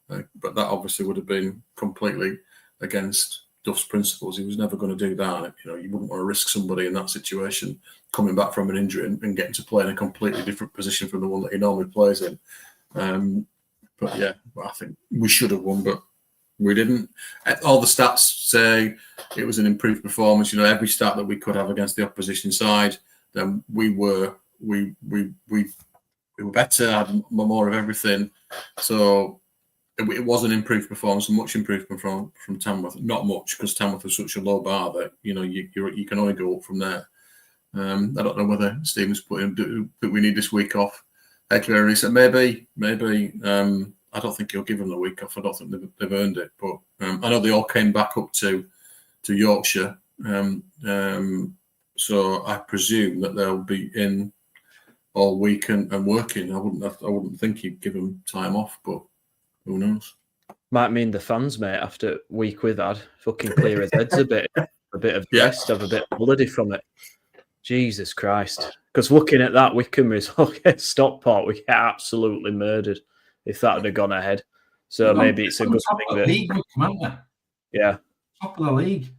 But that obviously would have been completely against Duff's principles. He was never going to do that. You wouldn't want to risk somebody in that situation coming back from an injury and getting to play in a completely different position from the one that he normally plays in. But yeah, I think we should have won, but we didn't. All the stats say it was an improved performance. Every stat that we could have against the opposition side, then we were better, had more of everything. So it was an improved performance, a much improvement from Tamworth. Not much, because Tamworth was such a low bar that you can only go up from there. I don't know whether Stephen's put in, do we need this week off? He said maybe. I don't think he'll give them the week off. I don't think they've earned it. But I know they all came back up to Yorkshire, so I presume that they'll be in all week and working. I wouldn't think he'd give them time off, but who knows? Might mean the fans, mate, after a week we've had, fucking clear his heads a bit of rest, have a bit of holiday from it. Jesus Christ. Because looking at that Wycombe result against Stockport, we get absolutely murdered if that had gone ahead. So maybe it's a good thing that... League, yeah. Top of the league.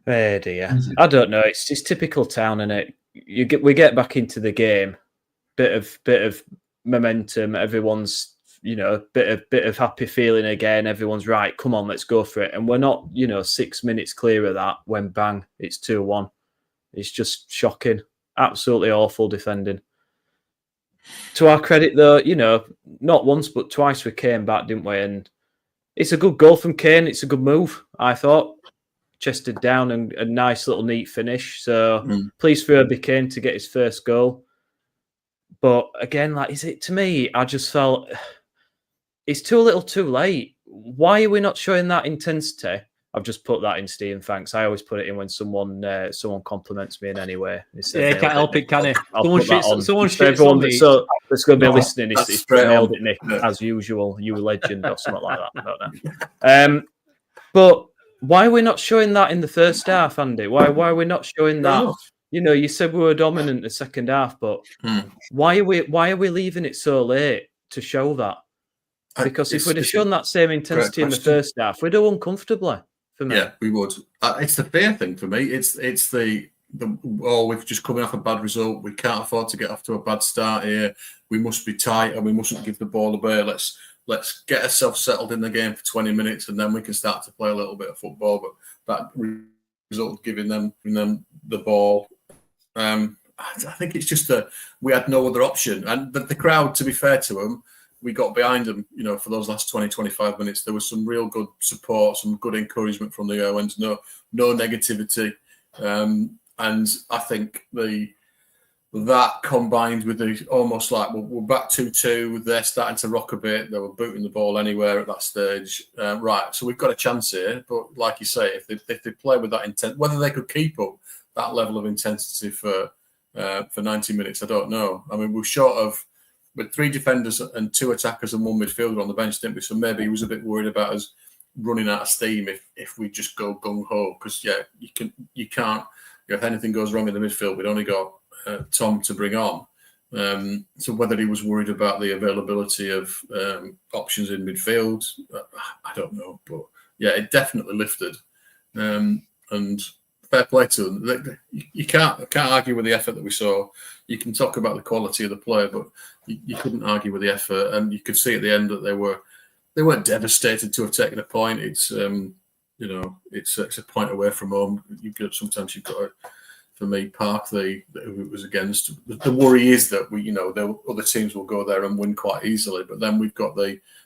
Oh dear. I don't know. It's typical Town, innit? We get back into the game, bit of momentum. Everyone's, bit of happy feeling again. Everyone's right. Come on, let's go for it. And we're not, 6 minutes clear of that when bang, it's 2-1. It's just shocking. Absolutely awful defending. To our credit, though, not once but twice we came back, didn't we? And it's a good goal from Kane. It's a good move, I thought. Chested down and a nice little neat finish. So pleased for Herbie Kane to get his first goal. But again, to me, I just felt it's too little too late. Why are we not showing that intensity? I've just put that in, Stephen, thanks. I always put it in when someone compliments me in any way. Yeah, can't help it, can he? Someone shits everyone on me. So that's going to be listening. It's nailed it, Nick, Yeah. as usual. You legend or something like that. I don't know. But why are we not showing that in the first half, Andy? Why are we not showing that? No. You said we were dominant in the second half, but why are we leaving it so late to show that? Because if we'd have shown that same intensity in the first half, we'd have won comfortably. For me. Yeah, we would. It's the fear thing for me. It's the we've just coming off a bad result. We can't afford to get off to a bad start here. We must be tight and we mustn't give the ball away. Let's get ourselves settled in the game for 20 minutes and then we can start to play a little bit of football. But that result giving them the ball. I think it's just that we had no other option. And the crowd, to be fair to them, we got behind them, for those last 20, 25 minutes. There was some real good support, some good encouragement from the Owens, no negativity. And I think that combined with the almost like we're back 2-2, they're starting to rock a bit. They were booting the ball anywhere at that stage. Right, so we've got a chance here. But like you say, if they play with that intent, whether they could keep up that level of intensity for 90 minutes, I don't know. I mean, we're short of with 3 defenders and 2 attackers and 1 midfielder on the bench, didn't we? So maybe he was a bit worried about us running out of steam if we just go gung ho. Because you can't. If anything goes wrong in the midfield, we'd only got Tom to bring on. So whether he was worried about the availability of options in midfield, I don't know. But yeah, it definitely lifted. And fair play to them. You can't argue with the effort that we saw. You can talk about the quality of the player, but you couldn't argue with the effort. And you could see at the end that they weren't devastated to have taken a point. It's it's a point away from home. Sometimes you've got to for me, Park, who it was against. The worry is that other teams will go there and win quite easily, but then we've got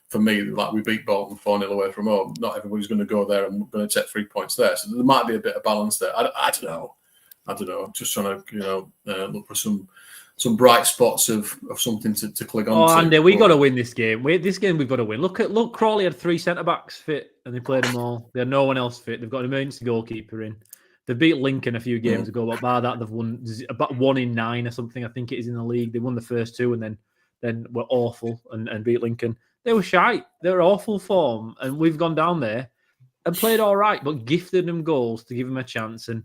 for me, like we beat Bolton 4-0 away from home. Not everybody's going to go there and going to take 3 points there. So there might be a bit of balance there. I don't know. Just trying to look for some bright spots of something to click on. Oh, Andy, we got to win this game. This game we've got to win. Look, Crawley had 3 centre backs fit, and they played them all. They had no one else fit. They've got an emergency goalkeeper in. They beat Lincoln a few games ago, but by that they've won about 1 in 9 or something. I think it is in the league. They won the first 2 and then were awful and beat Lincoln. They were shite. They were awful form, and we've gone down there and played all right, but gifted them goals to give them a chance. And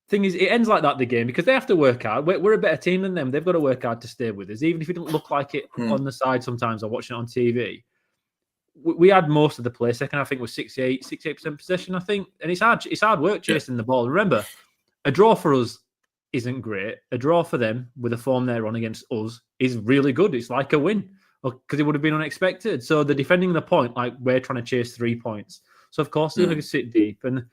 thing is, it ends like that, the game, because they have to work hard. We're a better team than them. They've got to work hard to stay with us, even if it don't look like it on the side sometimes or watching it on TV. We had most of the play. Second, I think, was 68% possession, I think. And it's hard work chasing the ball. Remember, a draw for us isn't great. A draw for them, with the form they're on against us, is really good. It's like a win, because it would have been unexpected. So they're defending the point like we're trying to chase 3 points. So, of course, they're going to sit deep. And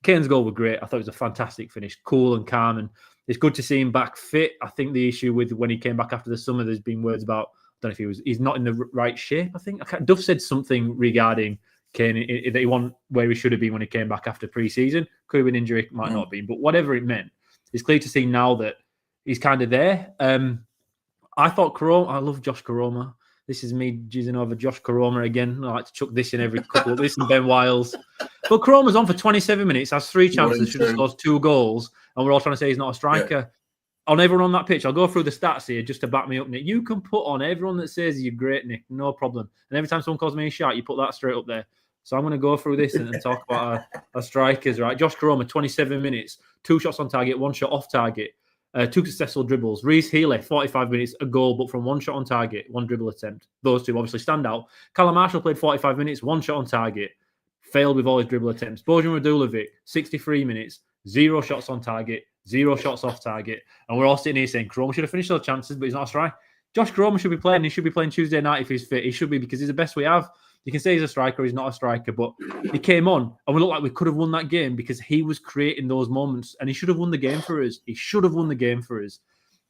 Kane's goal was great. I thought it was a fantastic finish, cool and calm. And it's good to see him back fit. I think the issue with when he came back after the summer, there's been words about, I don't know if he's not in the right shape, I think. Duff said something regarding Kane, that he wasn't where he should have been when he came back after pre-season. Could have been injury, might not have been. But whatever it meant, it's clear to see now that he's kind of there. I thought I love Josh Koroma. This is me jizzing over Josh Koroma again. I like to chuck this in every couple of this and Ben Wiles. But Koroma's on for 27 minutes, has 3 chances, should have scored 2 goals, and we're all trying to say he's not a striker. Yeah. On everyone on that pitch, I'll go through the stats here just to back me up, Nick. You can put on everyone that says you're great, Nick, no problem. And every time someone calls me a shite, you put that straight up there. So I'm going to go through this and talk about our strikers, right? Josh Koroma, 27 minutes, 2 shots on target, 1 shot off target. 2 successful dribbles. Reece Healy, 45 minutes, a goal, but from 1 shot on target, 1 dribble attempt. Those 2 obviously stand out. Callum Marshall played 45 minutes, 1 shot on target, failed with all his dribble attempts. Bojan Radulovic, 63 minutes, 0 shots on target, 0 shots off target. And we're all sitting here saying Koroma should have finished those chances, but he's not a striker. Josh Koroma should be playing. He should be playing Tuesday night if he's fit. He should be, because he's the best we have. You can say he's a striker, he's not a striker, but he came on and we looked like we could have won that game because he was creating those moments, and he should have won the game for us. He should have won the game for us.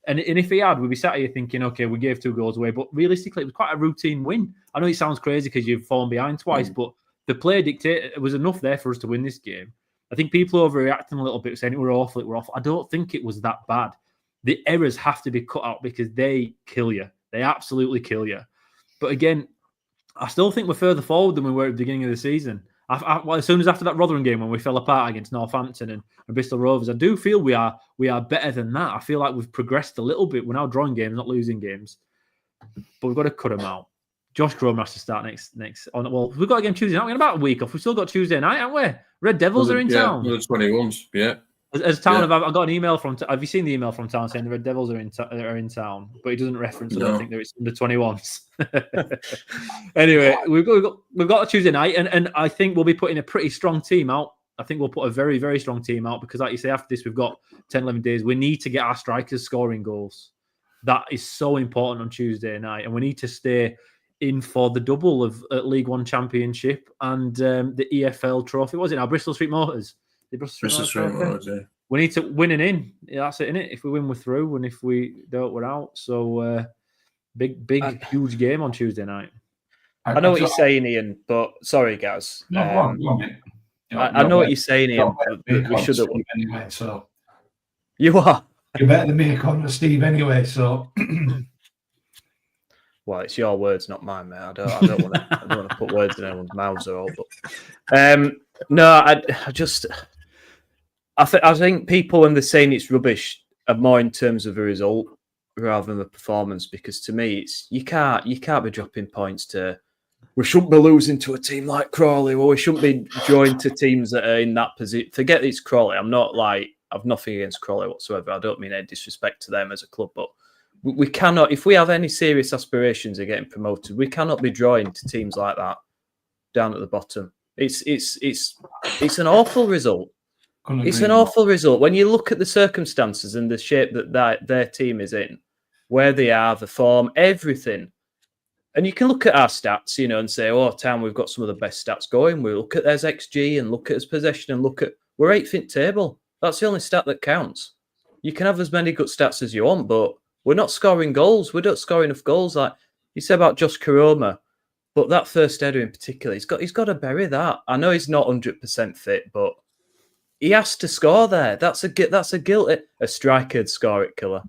And if he had, we'd be sat here thinking, okay, we gave 2 goals away, but realistically, it was quite a routine win. I know it sounds crazy because you've fallen behind twice, but the play dictated, it was enough there for us to win this game. I think people are overreacting a little bit, saying we're awful. I don't think it was that bad. The errors have to be cut out because they kill you. They absolutely kill you. But again, I still think we're further forward than we were at the beginning of the season. As soon as after that Rotherham game when we fell apart against Northampton and Bristol Rovers, I do feel we are better than that. I feel like we've progressed a little bit. We're now drawing games, not losing games. But we've got to cut them out. Josh Koroma has to start next. Well, we've got a game Tuesday night. We're in about a week off. We've still got Tuesday night, haven't we? Red Devils are in town. The 21s, yeah. As town, I got an email from. Have you seen the email from town saying the Red Devils are in town? But it doesn't reference. I don't think that it's under 21s. Anyway, we've got a Tuesday night, and I think we'll be putting a pretty strong team out. I think we'll put a very, very strong team out because, like you say, after this, we've got 10, 11 days. We need to get our strikers scoring goals. That is so important on Tuesday night, and we need to stay in for the double of League One Championship and the EFL trophy. What was it now? Bristol Street Motors. Bristol Street Motors, yeah. We need to win and in. Yeah, that's it, innit? If we win, we're through, and if we don't, we're out. So huge game on Tuesday night. I know what you're saying, Ian, but sorry, guys. I know what you're saying, Ian. We should have won anyway. So you are. You're better than me, Connor, Steve. Anyway, so. Well, it's your words, not mine, mate. I don't want to put words in anyone's mouths at all. But no, I think people, when they're saying it's rubbish, are more in terms of a result rather than the performance. Because to me, it's you can't be dropping points to. We shouldn't be losing to a team like Crawley, or we shouldn't be drawing to teams that are in that position. Forget it's Crawley. I've nothing against Crawley whatsoever. I don't mean any disrespect to them as a club, but we cannot, if we have any serious aspirations of getting promoted, we cannot be drawing to teams like that down at the bottom. It's an awful result. It's an awful result when you look at the circumstances and the shape that their team is in, where they are, the form, everything. And you can look at our stats, and say, "Oh, Town, we've got some of the best stats going." We look at their XG and look at his possession and we're 8th in table. That's the only stat that counts. you can have as many good stats as you want, but we're not scoring goals. We don't score enough goals. Like you said about Josh Koroma, but that first header in particular, he's got to bury that. I know he's not 100% fit, but he has to score there. That's a guilt. A striker would score it, Killer.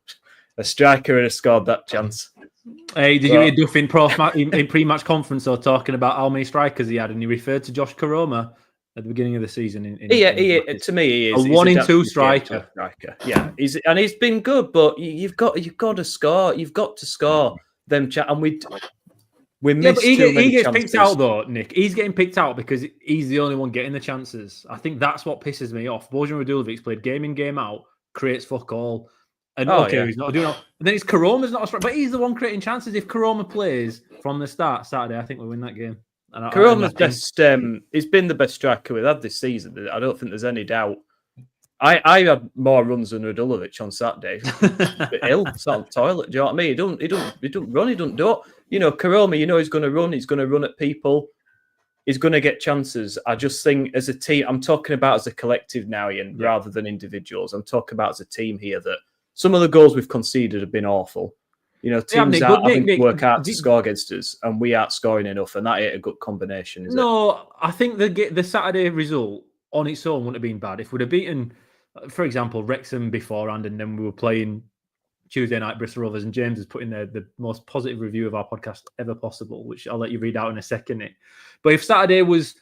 A striker would have scored that chance. Hey, did you hear Duff in pre-match conference or talking about how many strikers he had, and he referred to Josh Koroma at the beginning of the season? To me, he is a 1 in 2 striker. Yeah, he's been good, but you've got to score. You've got to score them. And we missed too many chances. He gets picked out though, Nick. He's getting picked out because he's the only one getting the chances. I think that's what pisses me off. Bojan Radulevic's played game in, game out, creates fuck all. And he's not doing it. And then it's Karoma's not a striker, but he's the one creating chances. If Koroma plays from the start Saturday, I think we win that game. And Karoma's best. He's been the best striker we've had this season. I don't think there's any doubt. I had more runs than Radulovic on Saturday. Ill, sat on the toilet. Do you know what I mean? He don't run. He don't do it. You know, Koroma. You know he's going to run. He's going to run at people. He's going to get chances. I just think as a team, I'm talking about as a collective now, Ian, rather than individuals. I'm talking about as a team here that. Some of the goals we've conceded have been awful. You know, teams aren't having to work hard to score against us, and we aren't scoring enough, and that ain't a good combination, is it? No, I think the Saturday result on its own wouldn't have been bad. If we'd have beaten, for example, Wrexham beforehand, and then we were playing Tuesday night Bristol Rovers, and James has put in there the most positive review of our podcast ever possible, which I'll let you read out in a second, Nick. But if Saturday was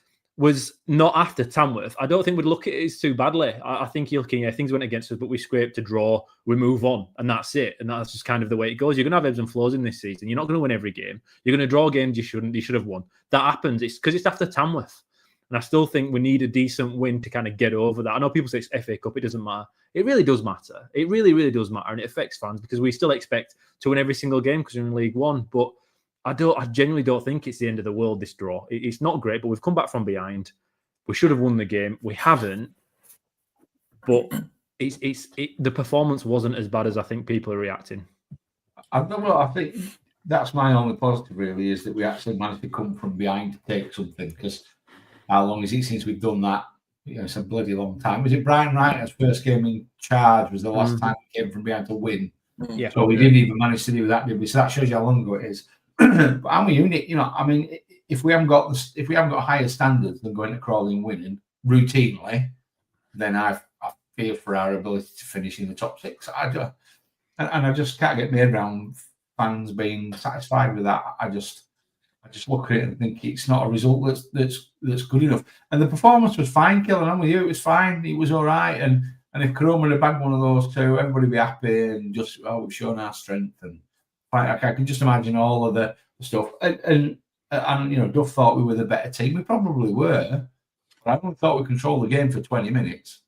not after Tamworth, I don't think we'd look at it as too badly. I think you're looking at things went against us, but we scraped a draw, we move on, and that's it. And that's just kind of the way it goes. You're going to have ebbs and flows in this season. You're not going to win every game. You're going to draw games you should have won. That happens. It's because it's after Tamworth. And I still think we need a decent win to kind of get over that. I know people say it's FA Cup, it doesn't matter. It really does matter. It really, really does matter. And it affects fans because we still expect to win every single game because we're in League One. But I genuinely don't think it's the end of the world, this draw. It's not great, but we've come back from behind. We should have won the game. We haven't, but the performance wasn't as bad as I think people are reacting. I think that's my only positive, really, is that we actually managed to come from behind to take something. Because how long is it since we've done that? You know, it's a bloody long time. Was it Brian Wright's first game in charge? Was the last time we came from behind to win? Yeah. So we didn't even manage to do that, did we? So that shows you how long ago it is. But I'm a unit, you know. I mean. If we haven't got higher standards than going to Crawley and winning routinely, then I fear for our ability to finish in the top six. I just can't get my head around fans being satisfied with that. I just look at it and think it's not a result that's good enough. And the performance was fine, Killing. I'm with you. It was fine. It was all right. And if Koroma had bagged one of those two, everybody would be happy and just we've shown our strength. And I can just imagine all of the stuff. And you know, Duff thought we were the better team. We probably were, but I don't thought we controlled the game for 20 minutes.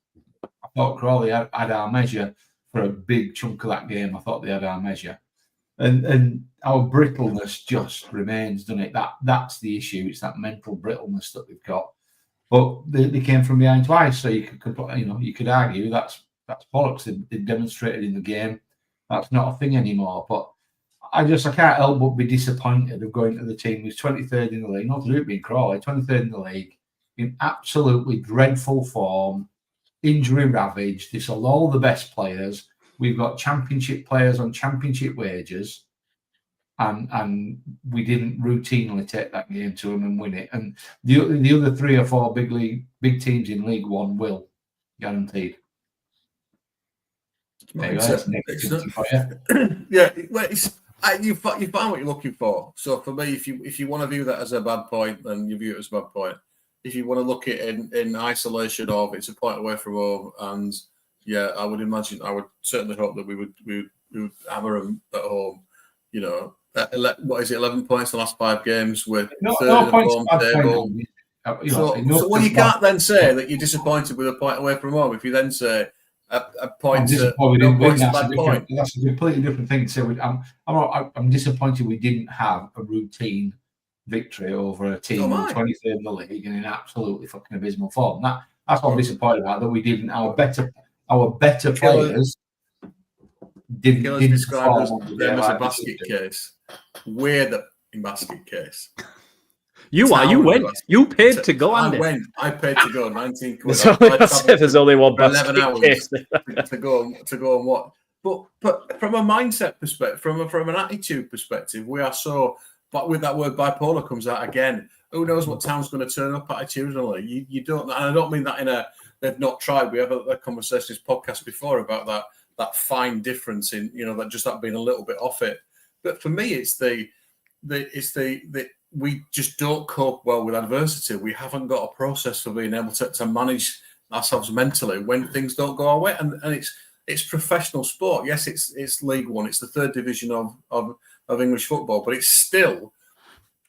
I thought Crawley had our measure for a big chunk of that game. I thought they had our measure, and our brittleness just remains, doesn't it? That's the issue. It's that mental brittleness that we've got. But they came from behind twice, so you could argue that's bollocks. They demonstrated in the game that's not a thing anymore, but. I can't help but be disappointed of going to the team who's 23rd in the league, not to being Crawley, 23rd in the league, in absolutely dreadful form, injury ravaged. This are all the best players. We've got championship players on championship wages, and we didn't routinely take that game to them and win it. And the other 3 or 4 big teams in League One will, guaranteed. Yeah, well, you find what you're looking for. So for me, if you want to view that as a bad point, then you view it as a bad point. If you want to look at it in isolation of it's a point away from home, and I would certainly hope that we would hammer them at home. You know, what is it? 11 points in the last 5 games with third in the form table. So you can't then say that you're disappointed with a point away from home. If you then say a point that's a point. That's a completely different thing. So I'm disappointed we didn't have a routine victory over a team 23rd in the league and in absolutely fucking abysmal form. That's what I'm disappointed about, that we didn't. Our better players didn't describe them as a basket case. We're the basket case. You went. You paid to go, Andy. I paid to go 19 quid. There's only one for 11 hours case. to go and watch. But from a mindset perspective, from an attitude perspective, we are so. But with that word bipolar comes out again. Who knows what town's going to turn up attitudinally? You don't, and I don't mean that in a they've not tried. We have a conversation this podcast before about that fine difference in that being a little bit off it. But for me, it's the we just don't cope well with adversity. We haven't got a process for being able to manage ourselves mentally when things don't go our way. And it's professional sport. Yes, it's League One. It's the third division of English football, but it's still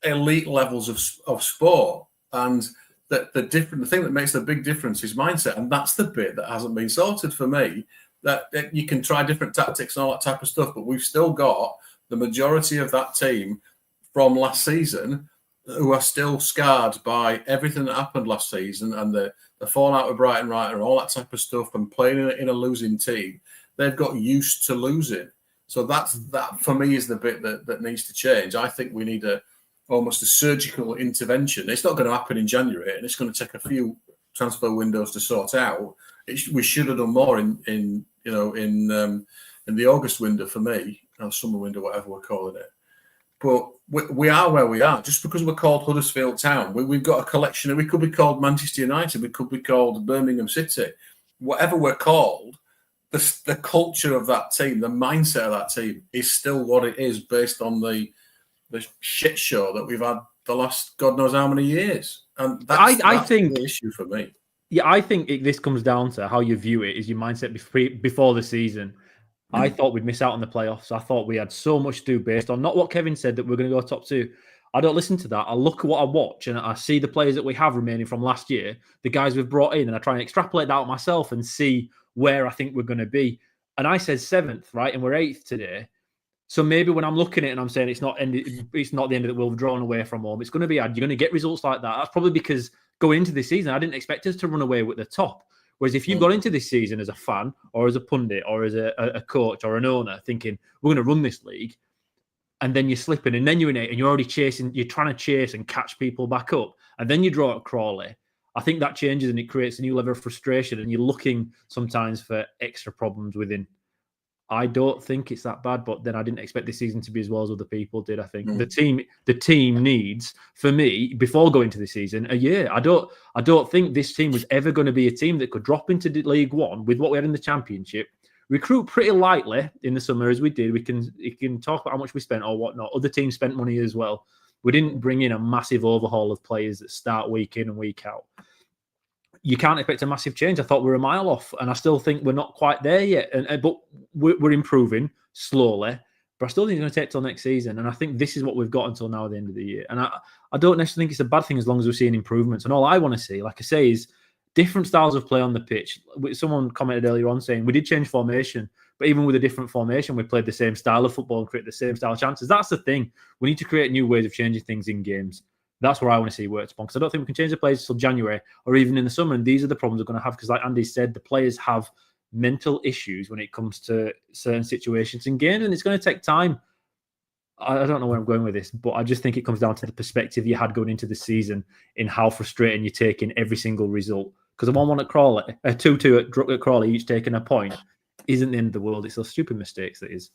elite levels of sport. And the thing that makes the big difference is mindset. And that's the bit that hasn't been sorted for me. That you can try different tactics and all that type of stuff, but we've still got the majority of that team from last season who are still scarred by everything that happened last season and the fallout of Brighton Wright and all that type of stuff, and playing in a losing team. They've got used to losing. So that for me is the bit that needs to change. I think we need almost a surgical intervention. It's not going to happen in January, and it's going to take a few transfer windows to sort out. We should have done more in the August window for me, or summer window, whatever we're calling it. But we are where we are just because we're called Huddersfield Town. We've got a collection. We could be called Manchester United. We could be called Birmingham City. Whatever we're called, the culture of that team, the mindset of that team is still what it is based on the shit show that we've had the last God knows how many years. And I think the issue for me. Yeah, I think this comes down to how you view it, is your mindset before the season. I thought we'd miss out on the playoffs. I thought we had so much to do based on not what Kevin said that we're going to go top two. I don't listen to that. I look at what I watch and I see the players that we have remaining from last year, the guys we've brought in, and I try and extrapolate that out myself and see where I think we're going to be. And I said 7th, right? And we're 8th today. So maybe when I'm looking at it and I'm saying it's not the end of that we've drawn away from home, it's going to be hard. You're going to get results like that. That's probably because going into this season, I didn't expect us to run away with the top. Whereas if you got into this season as a fan or as a pundit or as a coach or an owner thinking, we're going to run this league, and then you're slipping and then you're in it and you're already chasing, you're trying to chase and catch people back up, and then you draw at Crawley, I think that changes and it creates a new level of frustration, and you're looking sometimes for extra problems within. I don't think it's that bad, but then I didn't expect this season to be as well as other people did. I think the team needs, for me, before going to the season, a year. I don't think this team was ever going to be a team that could drop into League One with what we had in the Championship, recruit pretty lightly in the summer as we did. We can talk about how much we spent or whatnot. Other teams spent money as well. We didn't bring in a massive overhaul of players that start week in and week out. You can't expect a massive change. I thought we were a mile off, and I still think we're not quite there yet. But we're improving slowly. But I still think it's going to take till next season. And I think this is what we've got until now at the end of the year. And I don't necessarily think it's a bad thing as long as we're seeing improvements. And all I want to see, like I say, is different styles of play on the pitch. Someone commented earlier on saying we did change formation, but even with a different formation, we played the same style of football and create the same style of chances. That's the thing. We need to create new ways of changing things in games. That's where I want to see works upon, because I don't think we can change the players until January or even in the summer. And these are the problems we're going to have, because like Andy said, the players have mental issues when it comes to certain situations in games, and it's going to take time. I don't know where I'm going with this, but I just think it comes down to the perspective you had going into the season in how frustrating you're taking every single result. Because a 1-1 at Crawley, a 2-2 at Crawley, each taking a point, isn't the end of the world. It's those stupid mistakes that is.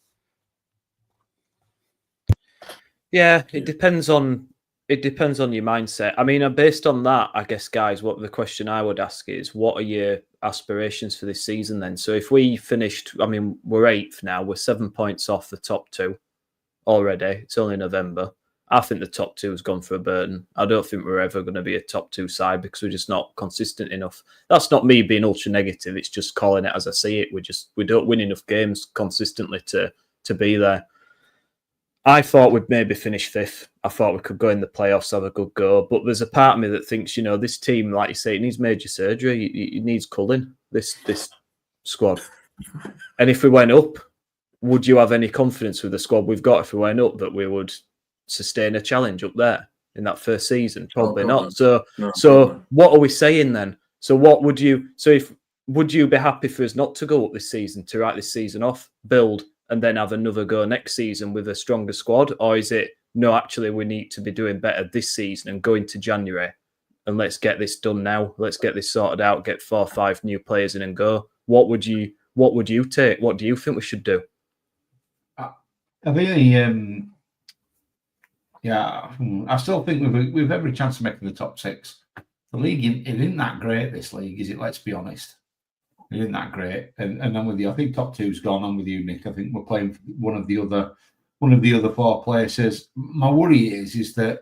Yeah, it depends on your mindset. I mean, based on that, I guess, guys, what the question I would ask is, what are your aspirations for this season then? So if we finished, I mean, we're 8th now, we're 7 points off the top 2 already. It's only November. I think the top 2 has gone for a burden. I don't think we're ever going to be a top 2 side because we're just not consistent enough. That's not me being ultra negative. It's just calling it as I see it. We don't win enough games consistently to be there. I thought we'd maybe finish 5th. I thought we could go in the playoffs, have a good go. But there's a part of me that thinks, this team, like you say, it needs major surgery. It needs culling, this squad. And if we went up, would you have any confidence with the squad we've got if we went up that we would sustain a challenge up there in that first season? Probably not. So what are we saying then? So what would you... So would you be happy for us not to go up this season, to write this season off, build, and then have another go next season with a stronger squad? Or is it, no, actually, we need to be doing better this season and go into January and let's get this done now. Let's get this sorted out, get 4 or 5 new players in and go. What would you take? What do you think we should do? I really, I still think we've every chance of making the top 6. The league it isn't that great, this league, is it? Let's be honest. It isn't that great. And I'm with you. I think top 2's gone. I'm with you, Nick. I think we're playing for one of the other 4 places. My worry is that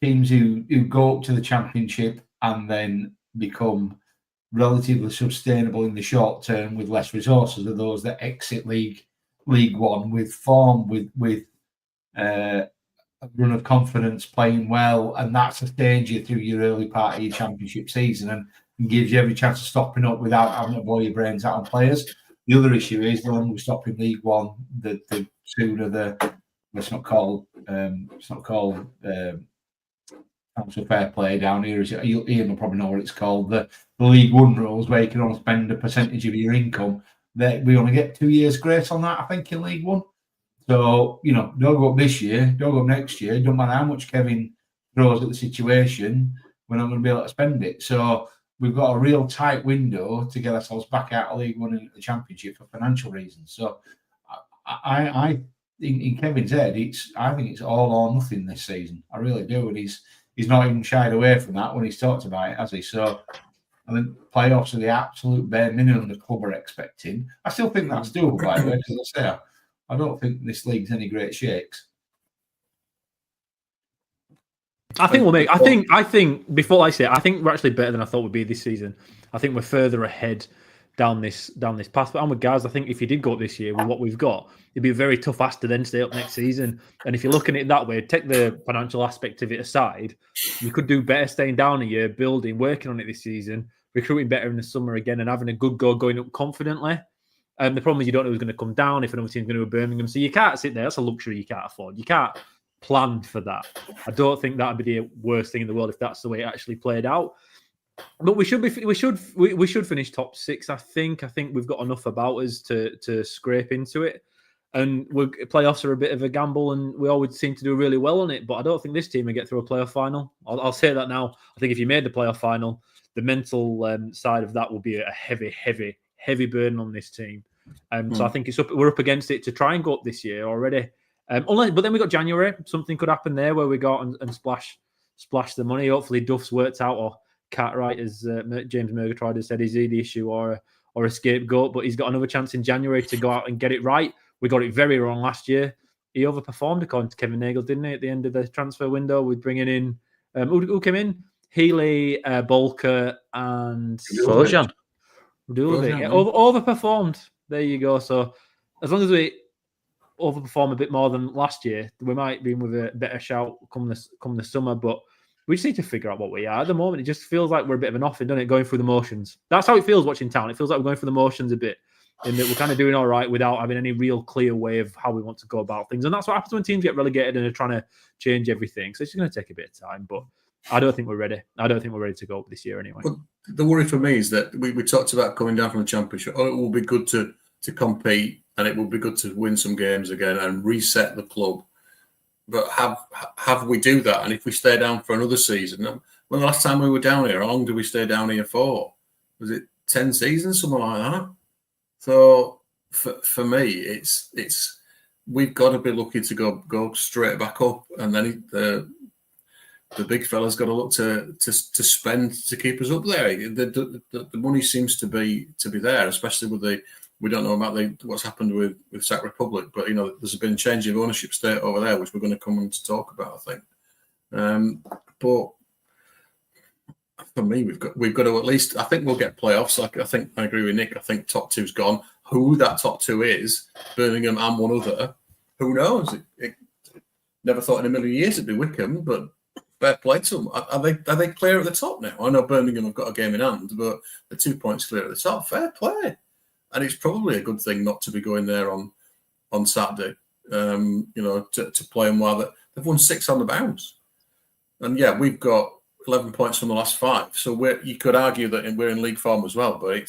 teams who go up to the Championship and then become relatively sustainable in the short term with less resources are those that exit League One with form, with a run of confidence, playing well, and that sustains you through your early part of your Championship season and gives you every chance of stopping up without having to blow your brains out on players. The other issue is the longer we stop in League One, the sooner it's not called council fair play down here. Ian will probably know what it's called. The League One rules, where you can only spend a percentage of your income. That we only get 2 years grace on that, I think, in League One. So, don't go up this year, don't go up next year. Don't matter how much Kevin throws at the situation, we're not going to be able to spend it. So we've got a real tight window to get ourselves back out of League One into the Championship for financial reasons. So I in Kevin's head, I think it's all or nothing this season. I really do, and he's not even shied away from that when he's talked about it, has he? So I think playoffs are the absolute bare minimum the club are expecting. I still think that's doable, by the way, because I say I don't think this league's any great shakes. I think we'll make. I think before I say it, I think we're actually better than I thought we'd be this season. I think we're further ahead down this path. But I'm with Gaz. I think if you did go up this year with what we've got, it'd be a very tough ask to then stay up next season. And if you're looking at it that way, take the financial aspect of it aside, you could do better staying down a year, building, working on it this season, recruiting better in the summer again, and having a good go going up confidently. The problem is you don't know who's going to come down, if another team's going to go Birmingham. So you can't sit there. That's a luxury you can't afford. You can't plan for that. I don't think that would be the worst thing in the world if that's the way it actually played out. But we should finish top 6. I think we've got enough about us to scrape into it. And playoffs are a bit of a gamble, and we always seem to do really well on it. But I don't think this team will get through a playoff final. I'll say that now. I think if you made the playoff final, the mental side of that will be a heavy burden on this team. So I think we're up against it to try and go up this year already. But then we got January. Something could happen there where we go out and splash the money. Hopefully Duff's worked out, or Cartwright, as James Murgatroyd has said, is he the issue or a scapegoat? But he's got another chance in January to go out and get it right. We got it very wrong last year. He overperformed according to Kevin Nagle, didn't he? At the end of the transfer window, with bringing in who came in? Healy, Bolker, and Bojan. Yeah. Overperformed. There you go. So as long as we overperform a bit more than last year, we might be in with a better shout come the summer. But we just need to figure out what we are. At the moment, it just feels like we're a bit of an offing, doesn't it? Going through the motions. That's how it feels watching Town. It feels like we're going through the motions a bit, in that we're kind of doing all right without having any real clear way of how we want to go about things. And that's what happens when teams get relegated and are trying to change everything. So it's just going to take a bit of time. But I don't think we're ready. I don't think we're ready to go up this year anyway. But the worry for me is that we talked about coming down from the Championship. Oh, it will be good to compete, and it will be good to win some games again and reset the club. But have we do that? And if we stay down for another season, when the last time we were down here, how long did we stay down here for? Was it 10 seasons, something like that? So for me, it's we've got to be lucky to go straight back up, and then the big fella's got to look to spend to keep us up there. The money seems to be there, especially with we don't know about what's happened with Sac Republic, but there's been a change of ownership state over there, which we're going to come on to talk about, I think. But for me, we've got to at least. I think we'll get playoffs. I think I agree with Nick. I think top 2's gone. Who that top 2 is, Birmingham and one other, who knows? It never thought in a million years it'd be Wickham, but fair play to them. Are they clear at the top now? I know Birmingham have got a game in hand, but they're 2 points clear at the top. Fair play. And it's probably a good thing not to be going there on Saturday, to play them while they've won 6 on the bounce. And yeah, we've got 11 points from the last 5. So you could argue that we're in league form as well, but I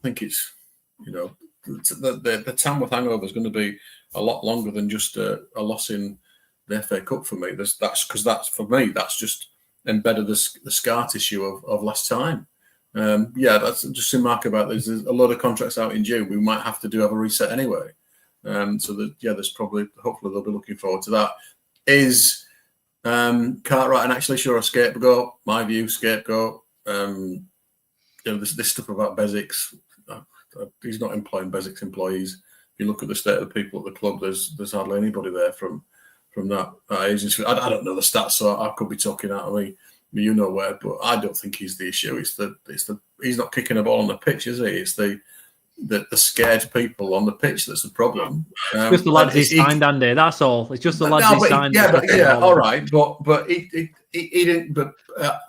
think it's, the Tamworth hangover is going to be a lot longer than just a loss in the FA Cup for me. That's because for me that's just embedded the scar tissue of last time. That's just a mark about there's a lot of contracts out in June. We might have to have a reset anyway. There's probably, hopefully they'll be looking forward to that. Is Cartwright and actually sure a scapegoat? My view, scapegoat. This stuff about Bezic's, he's not employing Bezic's employees. If you look at the state of the people at the club, there's hardly anybody there from that agency. I don't know the stats, so I could be talking out of me. You know where, but I don't think he's the issue. He's not kicking a ball on the pitch, is he? It's the scared people on the pitch that's the problem. Just the lads he signed, Andy. That's all. It's just the lads he signed. All right, but he didn't. But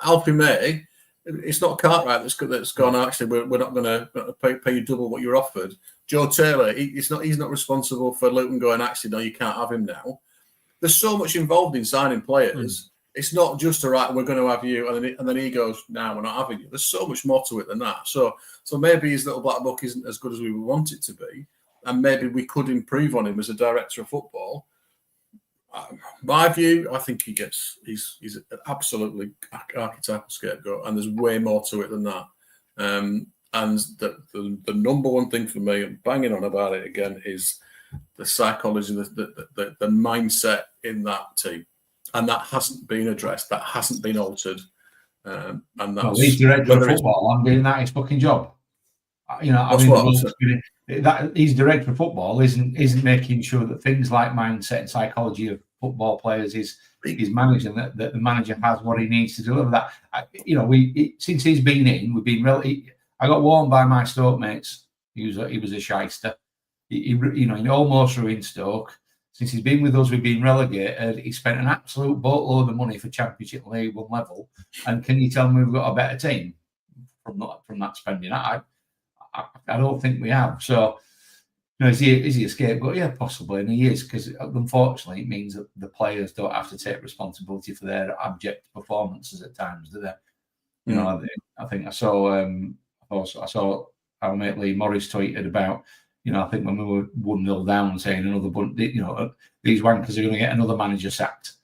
Alfie May, it's not Cartwright that's gone. Actually, we're not going to pay you double what you're offered. Joe Taylor, he's not responsible for Luton going. Actually, no, you can't have him now. There's so much involved in signing players. It's not just we're going to have you, and then he goes, "No, we're not having you." There's so much more to it than that. So maybe his little black book isn't as good as we would want it to be, and maybe we could improve on him as a director of football. My view, I think he's an absolutely archetypal scapegoat, and there's way more to it than that. And the number one thing for me, I'm banging on about it again, is the psychology, the mindset in that team. And that hasn't been addressed. That hasn't been altered. And that's he's director of football. I'm doing that his fucking job. He's director of football isn't making sure that things like mindset and psychology of football players is managing that the manager has what he needs to deliver. That since he's been in, we've been I got warned by my Stoke mates. He was a shyster. He almost ruined Stoke. Since he's been with us, we've been relegated. He spent an absolute boatload of money for Championship and League One level. And can you tell me we've got a better team from that spending? I don't think we have. So, is he a scapegoat? Yeah, possibly, and he is, because unfortunately it means that the players don't have to take responsibility for their abject performances at times, do they? I think I saw our mate Lee Morris tweeted about. I think when we were 1-0 down, saying these wankers are going to get another manager sacked.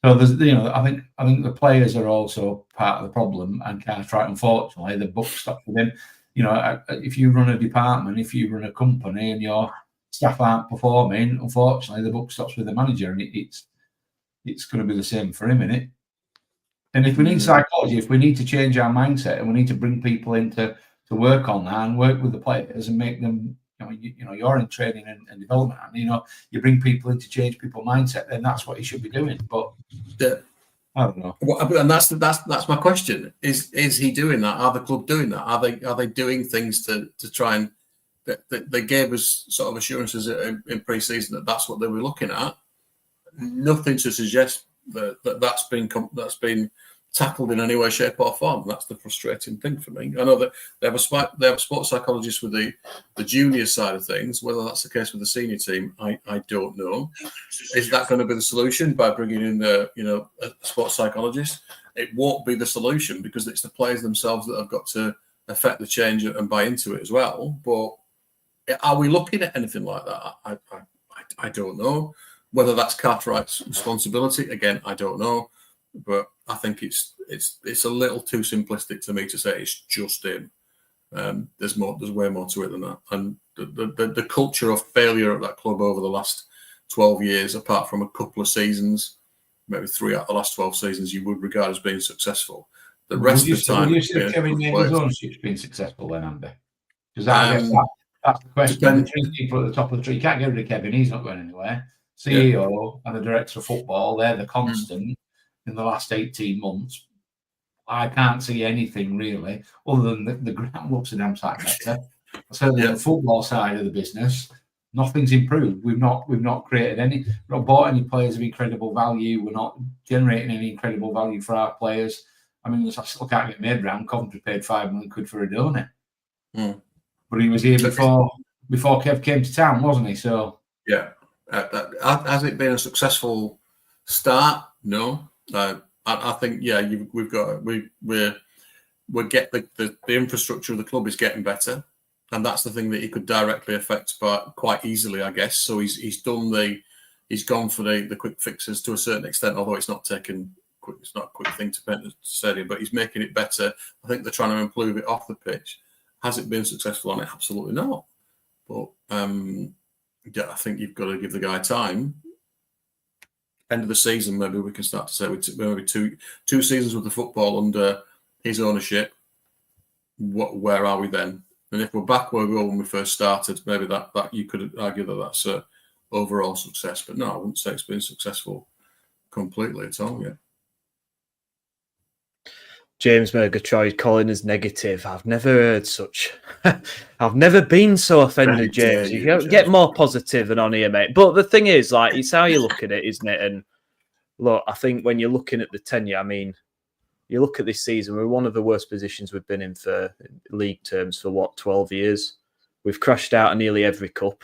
So there's, I think the players are also part of the problem, and Cartwright, unfortunately, the buck stops with him. If you run a department, if you run a company, and your staff aren't performing, unfortunately, the buck stops with the manager, and it's going to be the same for him, innit? And if we need psychology, if we need to change our mindset, and we need to bring people in to work on that and work with the players and make them. You're in training and development, and you bring people in to change people's mindset. Then that's what you should be doing. But I don't know. And that's my question: is he doing that? Are the club doing that? Are they doing things to try and? They gave us sort of assurances in pre-season that that's what they were looking at. Nothing to suggest that's been tackled in any way, shape, or form. That's the frustrating thing for me. I know that they have a sports psychologist with the junior side of things. Whether that's the case with the senior team, I don't know. Is that going to be the solution by bringing in a sports psychologist? It won't be the solution, because it's the players themselves that have got to affect the change and buy into it as well. But are we looking at anything like that? I don't know. Whether that's Cartwright's responsibility, again, I don't know. But I think it's a little too simplistic to me to say it's just him. There's way more to it than that. And the culture of failure at that club over the last 12 years, apart from a couple of seasons, maybe 3 out of the last 12 seasons, you would regard as being successful. The rest of the time, would you say Kevin Nathan's ownership's been successful then, Andy? Because that's the question. The 3 people at the top of the tree, you can't get rid of Kevin. He's not going anywhere. CEO and the director of football, they're the constant. In the last 18 months, I can't see anything really other than the ground looks a damn sight better. Certainly the football side of the business, nothing's improved. We've not created we've not bought any players of incredible value. We're not generating any incredible value for our players. I mean, I still can't get made round. Coventry paid £5 million for a donor. But he was here before Kev came to town, wasn't he? So has it been a successful start? No. I think we get the infrastructure of the club is getting better, and that's the thing that he could directly affect quite easily, I guess. So he's done the he's gone for the quick fixes to a certain extent, although it's not it's not a quick thing to paint the stadium, but he's making it better. I think they're trying to improve it off the pitch. Has it been successful on it? Absolutely not. But I think you've got to give the guy time. End of the season, maybe we can start to say maybe two seasons with the football under his ownership. Where are we then? And if we're back where we were when we first started, maybe that you could argue that that's a overall success. But no, I wouldn't say it's been successful completely at all yet. James Murgatroyd calling us negative. I've never heard such. I've never been so offended, James. You get more positive than on here, mate. But the thing is, like, it's how you look at it, isn't it? And look, I think when you're looking at the tenure, I mean, you look at this season, we're one of the worst positions we've been in for league terms for 12 years. We've crashed out of nearly every cup.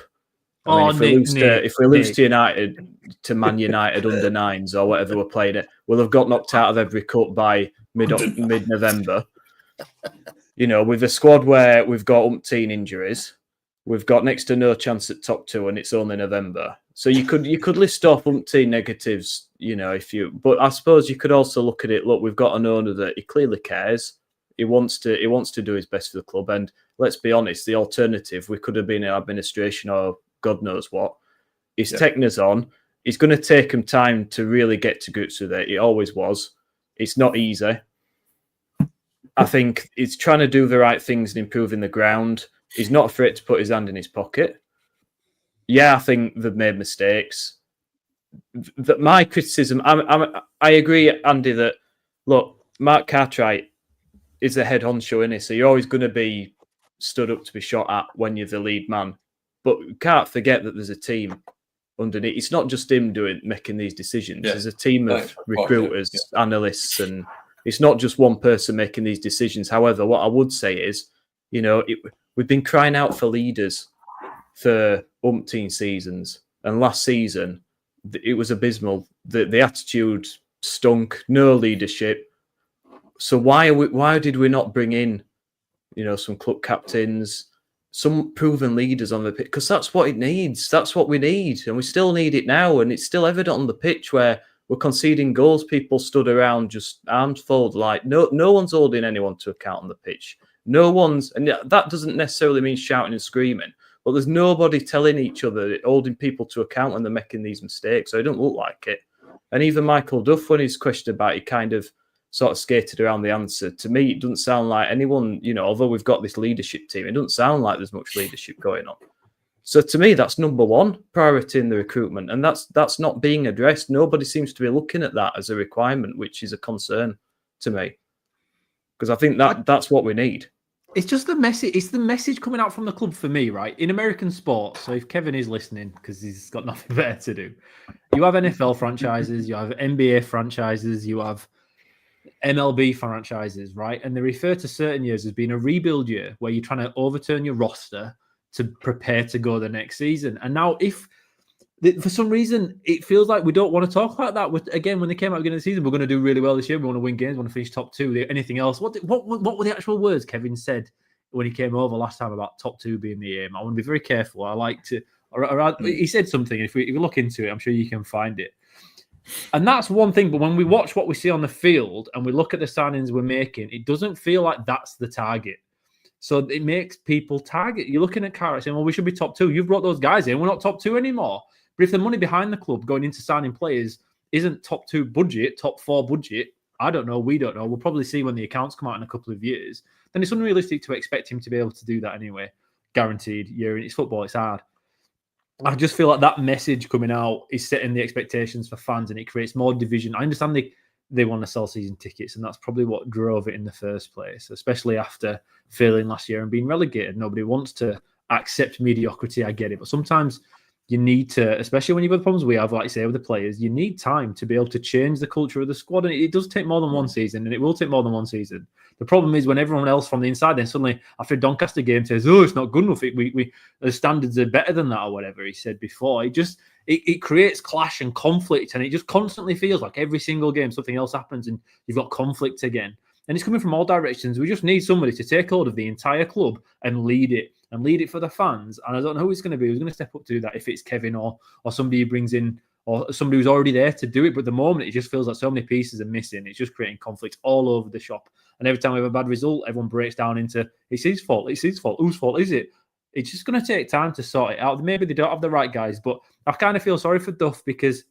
I mean, if we lose to United, to Man United under nines or whatever we're playing it, we'll have got knocked out of every cup by mid-November. You know, with a squad where we've got umpteen injuries, we've got next to no chance at top two, and it's only November. So you could list off umpteen negatives, you know, but I suppose you could also look at it. Look, we've got an owner that he clearly cares. He wants to do his best for the club, and let's be honest, the alternative, we could have been in administration or God knows what. He's taking us on. It's going to take him time to really get to grips with it. It always was. It's not easy. I think he's trying to do the right things and improving the ground. He's not afraid to put his hand in his pocket. Yeah, I think they've made mistakes. My criticism, I agree, Andy, that, look, Mark Cartwright is the head honcho, isn't he? So you're always going to be stood up to be shot at when you're the lead man. But you can't forget that there's a team underneath. It's not just him making these decisions. Yeah. There's a team of recruiters, analysts, and it's not just one person making these decisions. However, what I would say is, you know, we've been crying out for leaders for umpteen seasons. And last season, it was abysmal. The attitude stunk, no leadership. So why did we not bring in, you know, some club captains, some proven leaders on the pitch? Because that's what it needs. That's what we need. And we still need it now. And it's still evident on the pitch where we're conceding goals. People stood around just arms folded, like no one's holding anyone to account on the pitch. No one's, and that doesn't necessarily mean shouting and screaming, but there's nobody telling each other, holding people to account when they're making these mistakes. So it don't look like it. And even Michael Duff, when he's questioned about it, he kind of sort of skated around the answer. To me, it doesn't sound like anyone, you know, although we've got this leadership team, it doesn't sound like there's much leadership going on. So to me, that's number one priority in the recruitment. And that's not being addressed. Nobody seems to be looking at that as a requirement, which is a concern to me. Because I think that's what we need. It's just the message. It's the message coming out from the club for me, right? In American sports, so if Kevin is listening, because he's got nothing better to do, you have NFL franchises, you have NBA franchises, you have MLB franchises, right? And they refer to certain years as being a rebuild year where you're trying to overturn your roster to prepare to go the next season. And now if for some reason it feels like we don't want to talk about that, again, when they came out at the beginning of the season, we're going to do really well this year, we want to win games, we want to finish top two, anything else. What were the actual words Kevin said when he came over last time about top two being the aim? I want to be very careful. I like to, he said something, if we look into it, I'm sure you can find it. And that's one thing, but when we watch what we see on the field and we look at the signings we're making, it doesn't feel like that's the target. So it makes people target. You're looking at Carrot saying, well, we should be top two. You've brought those guys in. We're not top two anymore. But if the money behind the club going into signing players isn't top two budget, top four budget, I don't know. We don't know. We'll probably see when the accounts come out in a couple of years. Then it's unrealistic to expect him to be able to do that anyway. Guaranteed. It's football. It's hard. I just feel like that message coming out is setting the expectations for fans and it creates more division. I understand they want to sell season tickets and that's probably what drove it in the first place, especially after failing last year and being relegated. Nobody wants to accept mediocrity. I get it. But sometimes you need to, especially when you've got the problems we have, like you say, with the players, you need time to be able to change the culture of the squad. And it does take more than one season and it will take more than one season. The problem is when everyone else from the inside then suddenly after a Doncaster game says, oh, it's not good enough. The standards are better than that or whatever he said before. It creates clash and conflict and it just constantly feels like every single game something else happens and you've got conflict again. And it's coming from all directions. We just need somebody to take hold of the entire club and lead it for the fans. And I don't know who it's going to be. Who's going to step up to do that? If it's Kevin or somebody who brings in or somebody who's already there to do it. But at the moment, it just feels like so many pieces are missing. It's just creating conflict all over the shop. And every time we have a bad result, everyone breaks down into, it's his fault, it's his fault. Whose fault is it? It's just going to take time to sort it out. Maybe they don't have the right guys, but I kind of feel sorry for Duff because,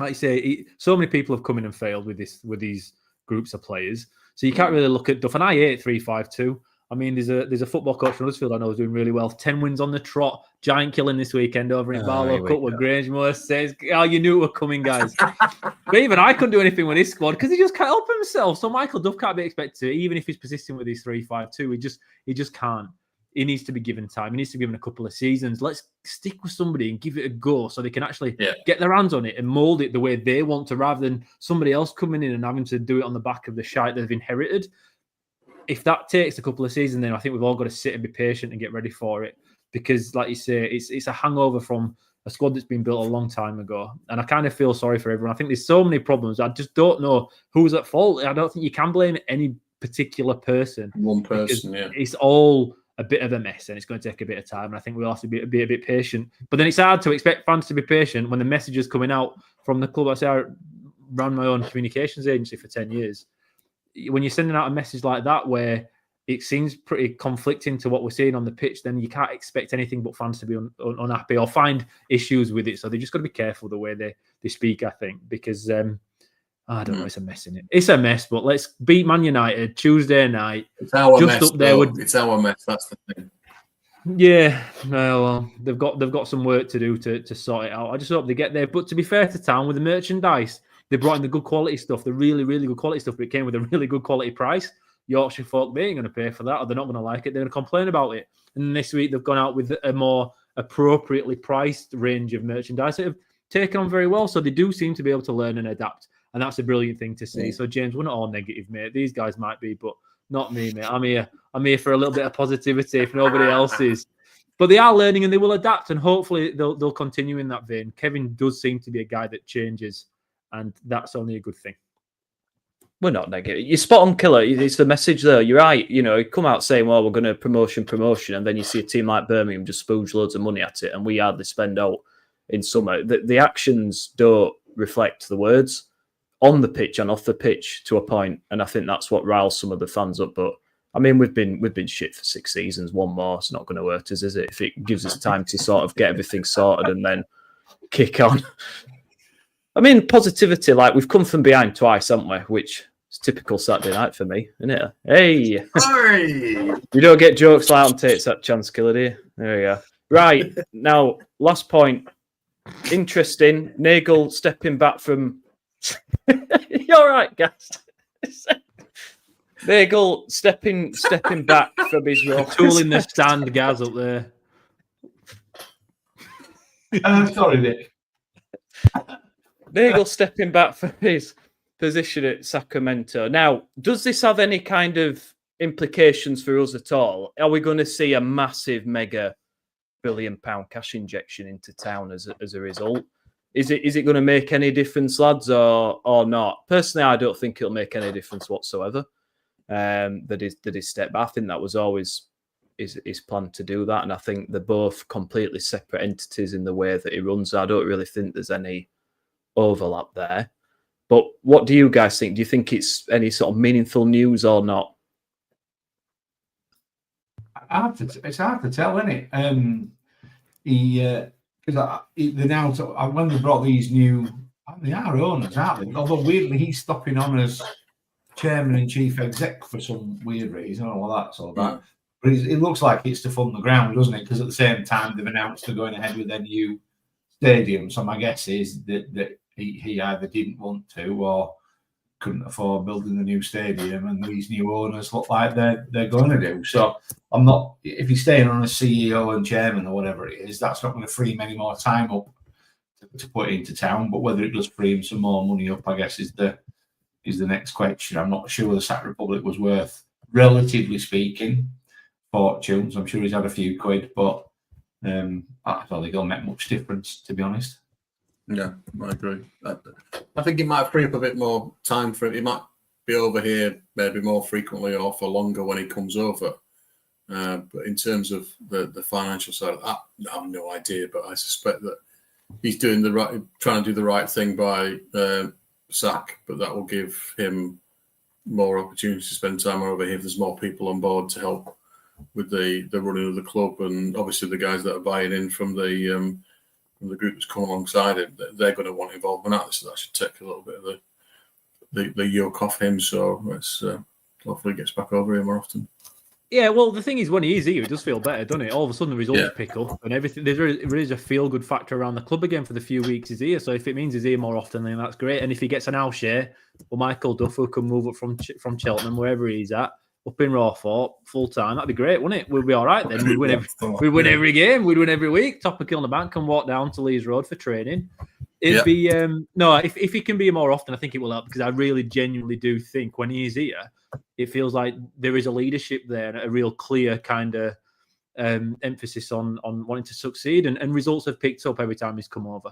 like you say, so many people have come in and failed with these groups of players. So you can't really look at Duff. And I hate 3-5-2. I mean, there's a football coach from Huddersfield I know is doing really well. 10 wins on the trot. Giant killing this weekend over in Barlow Cup with Grangemore says, oh, you knew it were coming, guys. But even I couldn't do anything with his squad because he just can't help himself. So Michael Duff can't be expected to, even if he's persistent with his 3-5-2. He just can't. He needs to be given time. He needs to be given a couple of seasons. Let's stick with somebody and give it a go so they can actually get their hands on it and mould it the way they want to, rather than somebody else coming in and having to do it on the back of the shite they've inherited. If that takes a couple of seasons, then I think we've all got to sit and be patient and get ready for it. Because, like you say, it's a hangover from a squad that's been built a long time ago. And I kind of feel sorry for everyone. I think there's so many problems. I just don't know who's at fault. I don't think you can blame any particular person. One person, yeah. It's all a bit of a mess and it's going to take a bit of time. And I think we'll have to be a bit patient. But then it's hard to expect fans to be patient when the message is coming out from the club. I say I ran my own communications agency for 10 years. When you're sending out a message like that where it seems pretty conflicting to what we're seeing on the pitch, then you can't expect anything but fans to be unhappy or find issues with it. So they just got to be careful the way they speak, I think, because I don't know, it's a mess, isn't it? It's a mess, but let's beat Man United Tuesday night. It's our just mess, up there with, it's our mess, that's the thing. Yeah, well, they've got some work to do to sort it out. I just hope they get there. But to be fair to Town, with the merchandise, they brought in the good quality stuff, the really, really good quality stuff, but it came with a really good quality price. Yorkshire folk, they ain't going to pay for that, or they're not going to like it. They're going to complain about it. And this week, they've gone out with a more appropriately priced range of merchandise that have taken on very well. So they do seem to be able to learn and adapt. And that's a brilliant thing to see. Yeah. So, James, we're not all negative, mate. These guys might be, but not me, mate. I'm here for a little bit of positivity if nobody else is. But they are learning and they will adapt, and hopefully they'll continue in that vein. Kevin does seem to be a guy that changes, and that's only a good thing. We're not negative. You're spot on, Killer. It's the message there. You're right. You know, you come out saying, well, we're going to promotion, and then you see a team like Birmingham just spooge loads of money at it, and we hardly spend out in summer. The actions don't reflect the words on the pitch and off the pitch to a point, and I think that's what riles some of the fans up. But I mean, we've been shit for 6 seasons. One more, it's not going to hurt us, is it? If it gives us time to sort of get everything sorted and then kick on. I mean, positivity, like we've come from behind twice, haven't we? Which is typical Saturday night for me, isn't it? Hey! You don't get jokes like on takes that chance, Killer, do you? There we go. Right, now, last point. Interesting. Nagel stepping back from... You're right, guys. Nagel stepping back from his role. Tool in the stand, Gaz, up there. Sorry, Nick. Nagel stepping back from his position at Sacramento. Now, does this have any kind of implications for us at all? Are we going to see a massive, mega £1 billion cash injection into Town as a result? Is it going to make any difference, lads, or not? Personally, I don't think it'll make any difference whatsoever. That is step back. I think that was always his plan to do that, and I think they're both completely separate entities in the way that he runs. I don't really think there's any overlap there. But what do you guys think? Do you think it's any sort of meaningful news or not? It's hard to tell, isn't it? Because when they brought these new, they are owners, aren't they? Although weirdly he's stopping on as chairman and chief exec for some weird reason, all that sort of that. But it looks like it's to fund the ground, doesn't it? Because at the same time they've announced they're going ahead with their new stadium. So my guess is that he either didn't want to or couldn't afford building the new stadium, and these new owners look like they're going to do. So I'm not, if he's staying on as CEO and chairman or whatever it is, that's not going to free him any more time up to put into Town. But whether it does free him some more money up, I guess is the next question. I'm not sure the Sac Republic was worth, relatively speaking, fortunes. I'm sure he's had a few quid, but I don't think it'll make much difference, to be honest. Yeah, I agree. I think it might free up a bit more time for him. He might be over here maybe more frequently or for longer when he comes over. But in terms of the financial side, I have no idea, but I suspect that he's trying to do the right thing by Sack, but that will give him more opportunity to spend time over here if there's more people on board to help with the running of the club, and obviously the guys that are buying in from the group that's come alongside him, they're going to want involvement out, so that should take a little bit of the yoke off him. So let's hopefully he gets back over here more often. Yeah, well, the thing is, when he is here, it does feel better, doesn't it? All of a sudden, the results pick up and everything. There is a feel-good factor around the club again for the few weeks he's here. So if it means he's here more often, then that's great. And if he gets an house share, well, Michael Duffy can move up from Cheltenham, wherever he's at, up in Rawford, full-time. That'd be great, wouldn't it? We'd be all right then. We'd win every game. We'd win every week. Top of Kilnabank and walk down to Leeds Road for training. It'd be... if he can be here more often, I think it will help, because I really genuinely do think when he is here, it feels like there is a leadership there and a real clear kind of emphasis on wanting to succeed, and results have picked up every time he's come over.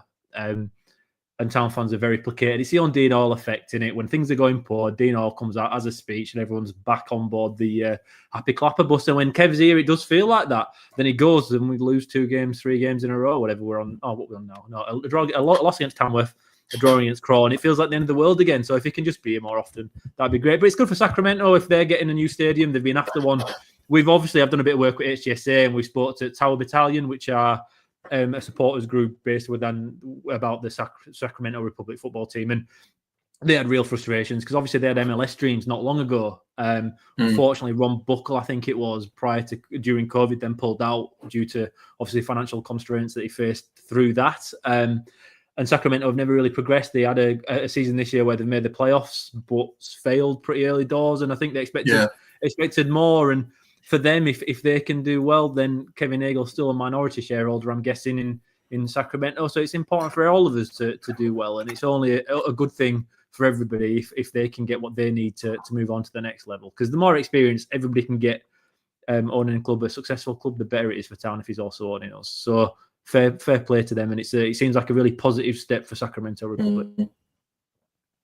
And Town fans are very placated. It's the own Dean Hall effect in it. When things are going poor, Dean Hall comes out, has a speech, and everyone's back on board the happy clapper bus. And when Kev's here, it does feel like that. Then he goes and we lose 2 games, 3 games in a row, whatever we're on. Oh, what we're on now? No, a loss against Tamworth, a draw against Crawley, and it feels like the end of the world again. So if he can just be here more often, that'd be great. But it's good for Sacramento if they're getting a new stadium. They've been after one. I've done a bit of work with HTAFC, and we spoke to Tower Battalion, which are a supporters group based about the Sacramento Republic football team, and they had real frustrations because obviously they had MLS dreams not long ago. Unfortunately, Ron Buckle, I think it was, during COVID, then pulled out due to obviously financial constraints that he faced through that. And Sacramento have never really progressed. They had a season this year where they made the playoffs, but failed pretty early doors, and I think they expected more. And for them, if they can do well, then Kevin Nagle's still a minority shareholder, I'm guessing, in Sacramento. So it's important for all of us to do well, and it's only a good thing for everybody if they can get what they need to move on to the next level. Because the more experience everybody can get owning a club, a successful club, the better it is for Town if he's also owning us. So fair play to them, and it seems like a really positive step for Sacramento Republic.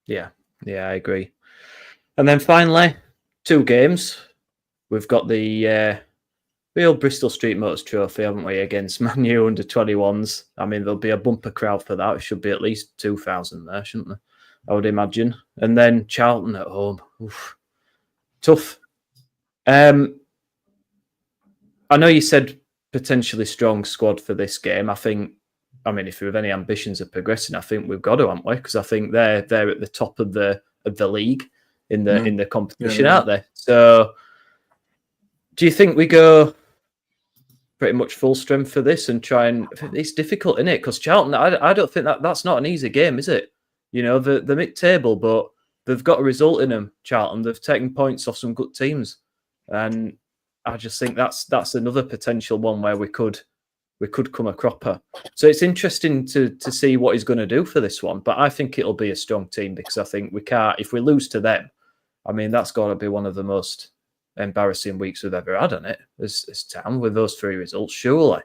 Yeah, I agree. And then finally, 2 games. We've got the real Bristol Street Motors Trophy, haven't we, against Man U under-21s. I mean, there'll be a bumper crowd for that. It should be at least 2,000 there, shouldn't there? I would imagine. And then Charlton at home. Oof. Tough. I know you said potentially strong squad for this game. if we have any ambitions of progressing, I think we've got to, haven't we? Because I think they're at the top of the league in the competition, aren't they? So do you think we go pretty much full strength for this and try and... It's difficult, isn't it? Because Charlton, I don't think that's not an easy game, is it? You know, the mid-table, but they've got a result in them, Charlton. They've taken points off some good teams. And I just think that's another potential one where we could come a cropper. So it's interesting to see what he's going to do for this one. But I think it'll be a strong team, because I think we can't... If we lose to them, I mean, that's got to be one of the most embarrassing weeks we've ever had on it as Town, with those 3 results, surely.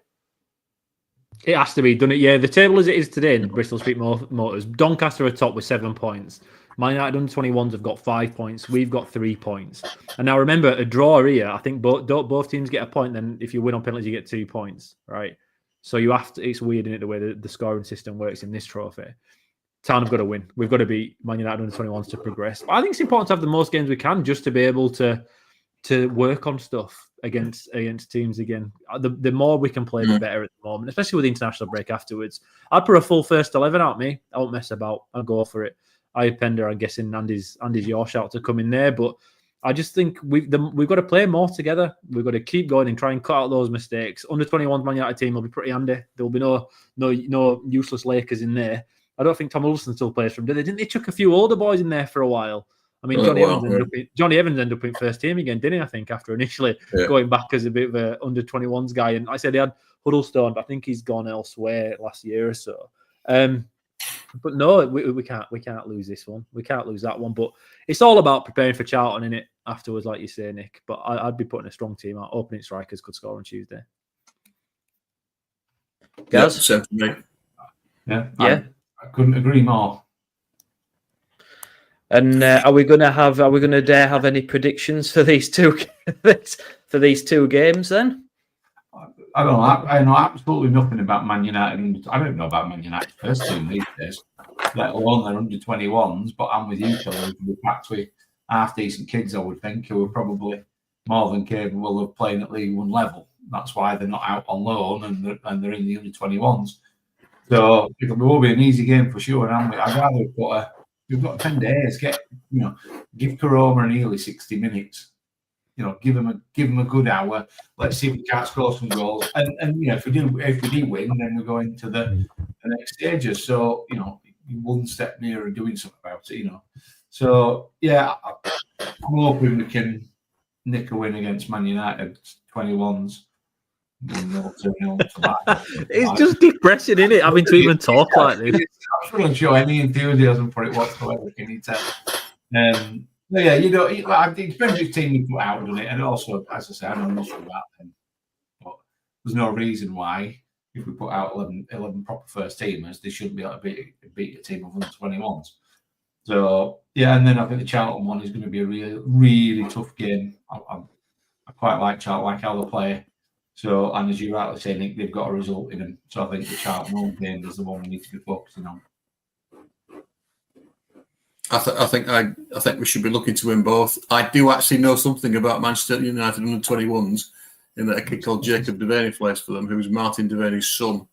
It has to be, doesn't it? Yeah, the table as it is today in the Bristol Street Motors, Doncaster are top with 7 points. Man United under-21s have got 5 points. We've got 3 points. And now remember, a draw here, I think both teams get a point, then if you win on penalties, you get 2 points, right? So you have to... It's weird, isn't it, the way the scoring system works in this trophy. Town have got to win. We've got to beat Man United under-21s to progress. But I think it's important to have the most games we can, just to be able to work on stuff against teams again. The more we can play, the better at the moment, especially with the international break afterwards. I'd put a full first 11 out me. I won't mess about. I'll go for it. Pender, I'm guessing Andy's your shout to come in there, but I just think we've got to play more together. We've got to keep going and try and cut out those mistakes. Under-21 Man United team will be pretty handy. There will be no useless Lakers in there. I don't think Tom Wilson still plays from. Didn't they chuck a few older boys in there for a while? I mean, Johnny Evans ended up in first team again, didn't he? I think after initially going back as a bit of a under-21s guy, and I said he had Huddlestone, but I think he's gone elsewhere last year or so. But no, we can't lose this one. We can't lose that one. But it's all about preparing for Charlton, innit? Afterwards, like you say, Nick. But I'd be putting a strong team out. Opening strikers could score on Tuesday. Guys, same for me. Yeah. I couldn't agree more. And are we going to dare have any predictions for these two games then? I don't know. I know absolutely nothing about Man United. I don't know about Man United's first team these days, let alone their under-21s. But I'm with you, Kelly. We're packed with half-decent kids, I would think, who are probably more than capable of playing at League One level. That's why they're not out on loan and they're in the under-21s. So it will be an easy game for sure. And I'd rather we've got 10 days. Give Karoma and Ely 60 minutes. Give them a good hour. Let's see if we can't score some goals. And if we do win, then we go into the next stages. So you're one step nearer doing something about it. So yeah, I'm hoping we can nick a win against Man United 21s. It's just depressing, isn't it? Having to even talk like this. I'm not show any enthusiasm for it whatsoever. Can you tell? Yeah, I think it depends which team you put out, doesn't it? And also, as I said, I don't know about them, but there's no reason why if we put out 11 proper first teamers, they shouldn't be able to beat a team of under 21s. So yeah, and then I think the Charlton one is going to be a really, really tough game. I quite like Charlton, like how they play. So, and as you rightly say, Nick, they've got a result in them. So I think the Charlton home game is the one we need to be focusing on. I think we should be looking to win both. I do actually know something about Manchester United under 21s in that a kid called Jacob Devaney plays for them, who's Martin Devaney's son,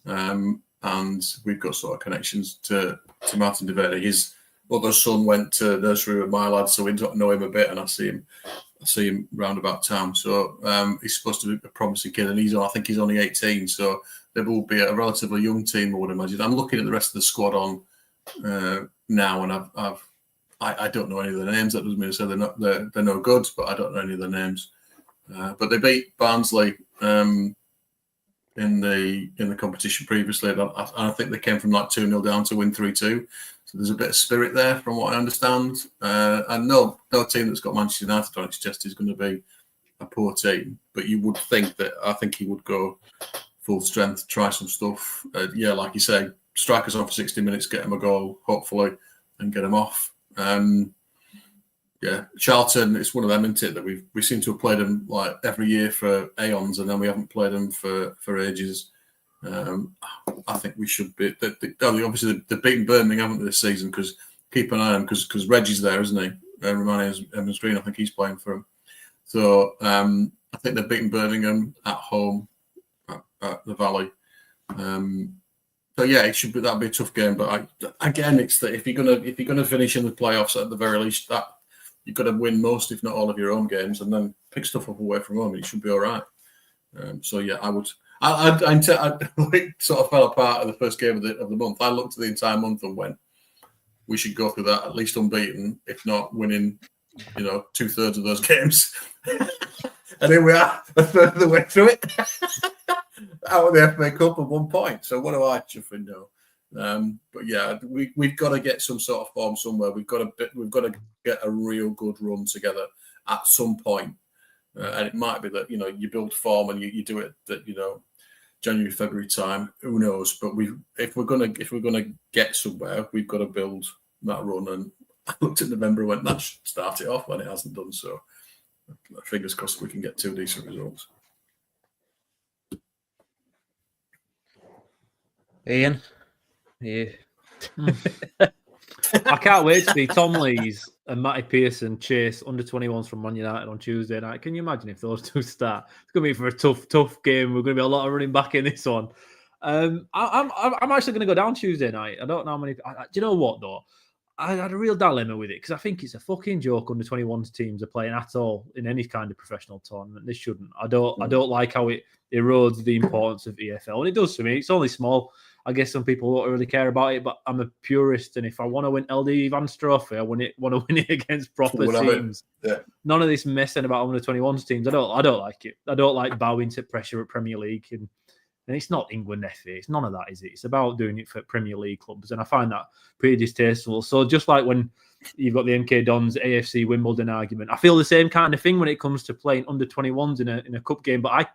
and we've got sort of connections to Martin Devaney. His other son went to nursery with my lad, so we know him a bit, and I see him round about town. So he's supposed to be a promising kid, and I think he's only 18. So they will be a relatively young team, I would imagine. I'm looking at the rest of the squad on now, and I don't know any of the names. That doesn't mean to say they're no good, but I don't know any of the names. But they beat Barnsley in the competition previously, and I think they came from like 2-0 down to win 3-2. So there's a bit of spirit there, from what I understand. And no team that's got Manchester United on its chest is going to be a poor team. But you would think that I think he would go full strength, try some stuff. Yeah, like you say, strike us on for 60 minutes, get him a goal, hopefully, and get him off. Yeah, Charlton, it's one of them, isn't it, that we seem to have played them like every year for aeons, and then we haven't played them for ages. I think we should be. Obviously, they're beating Birmingham, haven't they, this season? Because keep an eye on them, because Reggie's there, isn't he? Romani Evans Green, I think he's playing for him. So I think they're beating Birmingham at home at the Valley. So yeah, that'd be a tough game. But again, it's that if you're gonna finish in the playoffs at the very least, that you've got to win most, if not all, of your own games, and then pick stuff up away from home. And it should be all right. So yeah, I would. I sort of fell apart at the first game of the month. I looked at the entire month and went, we should go through that at least unbeaten, if not winning, 2/3 of those games. And here we are, a third of the way through it, out of the FA Cup at 1 point. So what do I chuffing know? But yeah, we've got to get some sort of form somewhere. We've got to get a real good run together at some point. And it might be that you build form and you do it that January, February time. Who knows? But if we're gonna get somewhere, we've got to build that run. And I looked at November and went, that should start it off, and it hasn't done so. Fingers crossed we can get 2 decent results. Ian, yeah. I can't wait to see Tom Lees and Matty Pearson chase under 21s from Man United on Tuesday night. Can you imagine if those two start? It's going to be for a tough game. We're going to be a lot of running back in this one. I'm actually going to go down Tuesday night. I don't know how many. Do you know what though? I had a real dilemma with it because I think it's a fucking joke under 21s teams are playing at all in any kind of professional tournament. They shouldn't. I don't like how it erodes the importance of EFL, and it does to me. It's only small. I guess some people won't really care about it, but I'm a purist, and if I want to win LD Vance Trophy, I want to win it against proper teams. Yeah. None of this messing about under 21s teams. I don't like it. I don't like bowing to pressure at Premier League, and it's not England FA. It's none of that, is it? It's about doing it for Premier League clubs, and I find that pretty distasteful. So just like when you've got the MK Dons AFC Wimbledon argument, I feel the same kind of thing when it comes to playing under 21s in a cup game, but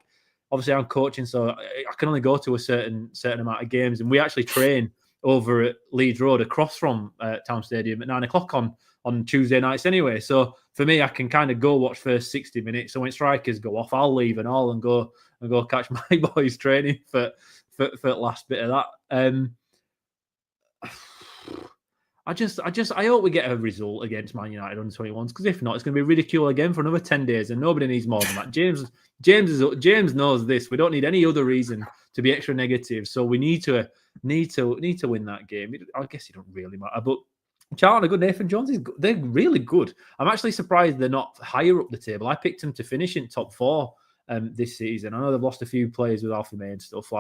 Obviously, I'm coaching, so I can only go to a certain amount of games. And we actually train over at Leeds Road, across from Town Stadium, at 9 o'clock on Tuesday nights anyway. So for me, I can kind of go watch first 60 minutes. So when strikers go off, I'll leave and all and go and go catch my boys training for the last bit of that. I hope we get a result against Man United under 21s, because if not, it's going to be ridicule again for another 10 days, and nobody needs more than that. James knows this. We don't need any other reason to be extra negative, so we need to win that game. I guess it don't really matter, but Charlton are good. Nathan Jones they're really good. I'm actually surprised they're not higher up the table. I picked them to finish in top 4 this season. I know they've lost a few players with Alfie May and stuff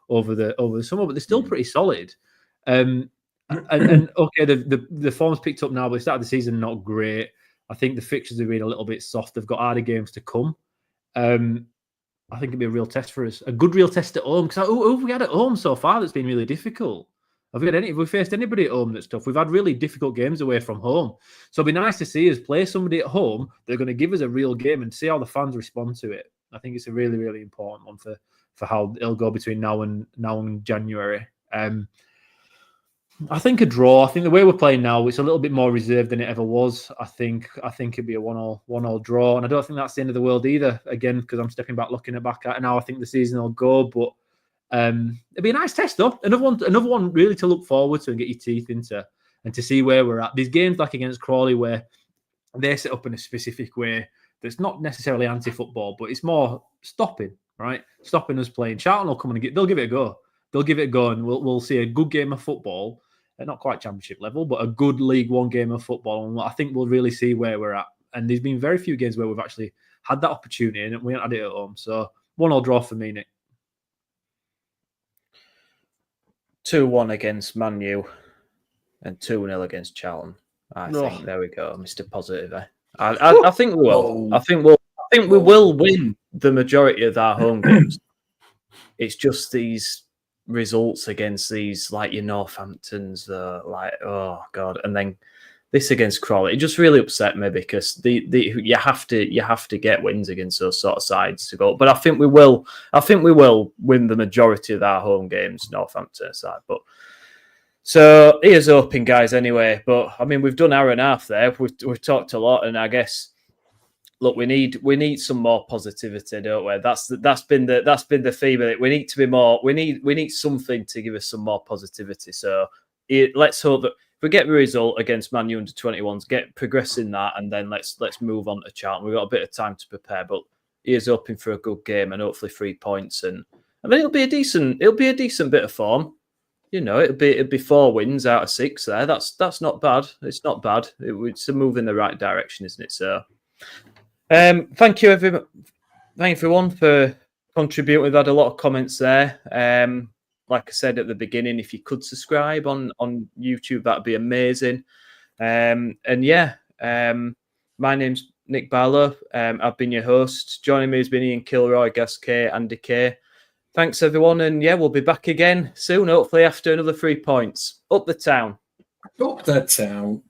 over the summer, but they're still pretty solid. And okay, the form's picked up now, but the start of the season not great. I think the fixtures have been a little bit soft. They've got harder games to come. I think it'd be a real test for us, a good real test at home. Because who have we had at home so far that's been really difficult? Have we faced anybody at home that's tough? We've had really difficult games away from home. So it'd be nice to see us play somebody at home that's going to give us a real game and see how the fans respond to it. I think it's a really, really important one for how it'll go between now and January. I think a draw. I think the way we're playing now, it's a little bit more reserved than it ever was. I think it'd be a 1-1 draw, and I don't think that's the end of the world either. Again, because I'm stepping back, looking back at it now, I think the season will go. But it'd be a nice test, though. Another one really to look forward to and get your teeth into, and to see where we're at. These games like against Crawley, where they're set up in a specific way that's not necessarily anti-football, but it's more stopping, right? Stopping us playing. Charlton will come and they'll give it a go. They'll give it a go, and we'll see a good game of football. Not quite championship level, but a good League One game of football. And I think we'll really see where we're at. And there's been very few games where we've actually had that opportunity, and we haven't had it at home. So 1-1 draw for me, Nick. 2-1 against Man U and 2-0 against Charlton. I think there we go, Mr. Positive. I think we will. I think we will win the majority of our home games. It's just these results against these, like your Northamptons, oh god, and then this against Crawley, it just really upset me, because you have to get wins against those sort of sides to go. But I think we will win the majority of our home games, Northampton aside. But so here's hoping, guys. Anyway, but I mean, we've done hour and a half there. We've talked a lot, and I guess, look, we need some more positivity, don't we? That's been the theme of it. We need to be more. We need something to give us some more positivity. So let's hope that if we get the result against Man U under 21s, get progressing that, and then let's move on to Charlton. We've got a bit of time to prepare, but here's hoping for a good game and hopefully 3 points, and I mean it'll be a decent bit of form. You know, it'll be 4 wins out of 6 there. That's not bad. It's not bad. It's a move in the right direction, isn't it? So. Thank you, everyone, for contributing. We've had a lot of comments there. Like I said at the beginning, if you could subscribe on YouTube, that'd be amazing. My name's Nick Barlow. I've been your host. Joining me has been Ian Kilroy, Gas K, Andy K. Thanks, everyone, and we'll be back again soon, hopefully after another 3 points. Up the town. Up the town.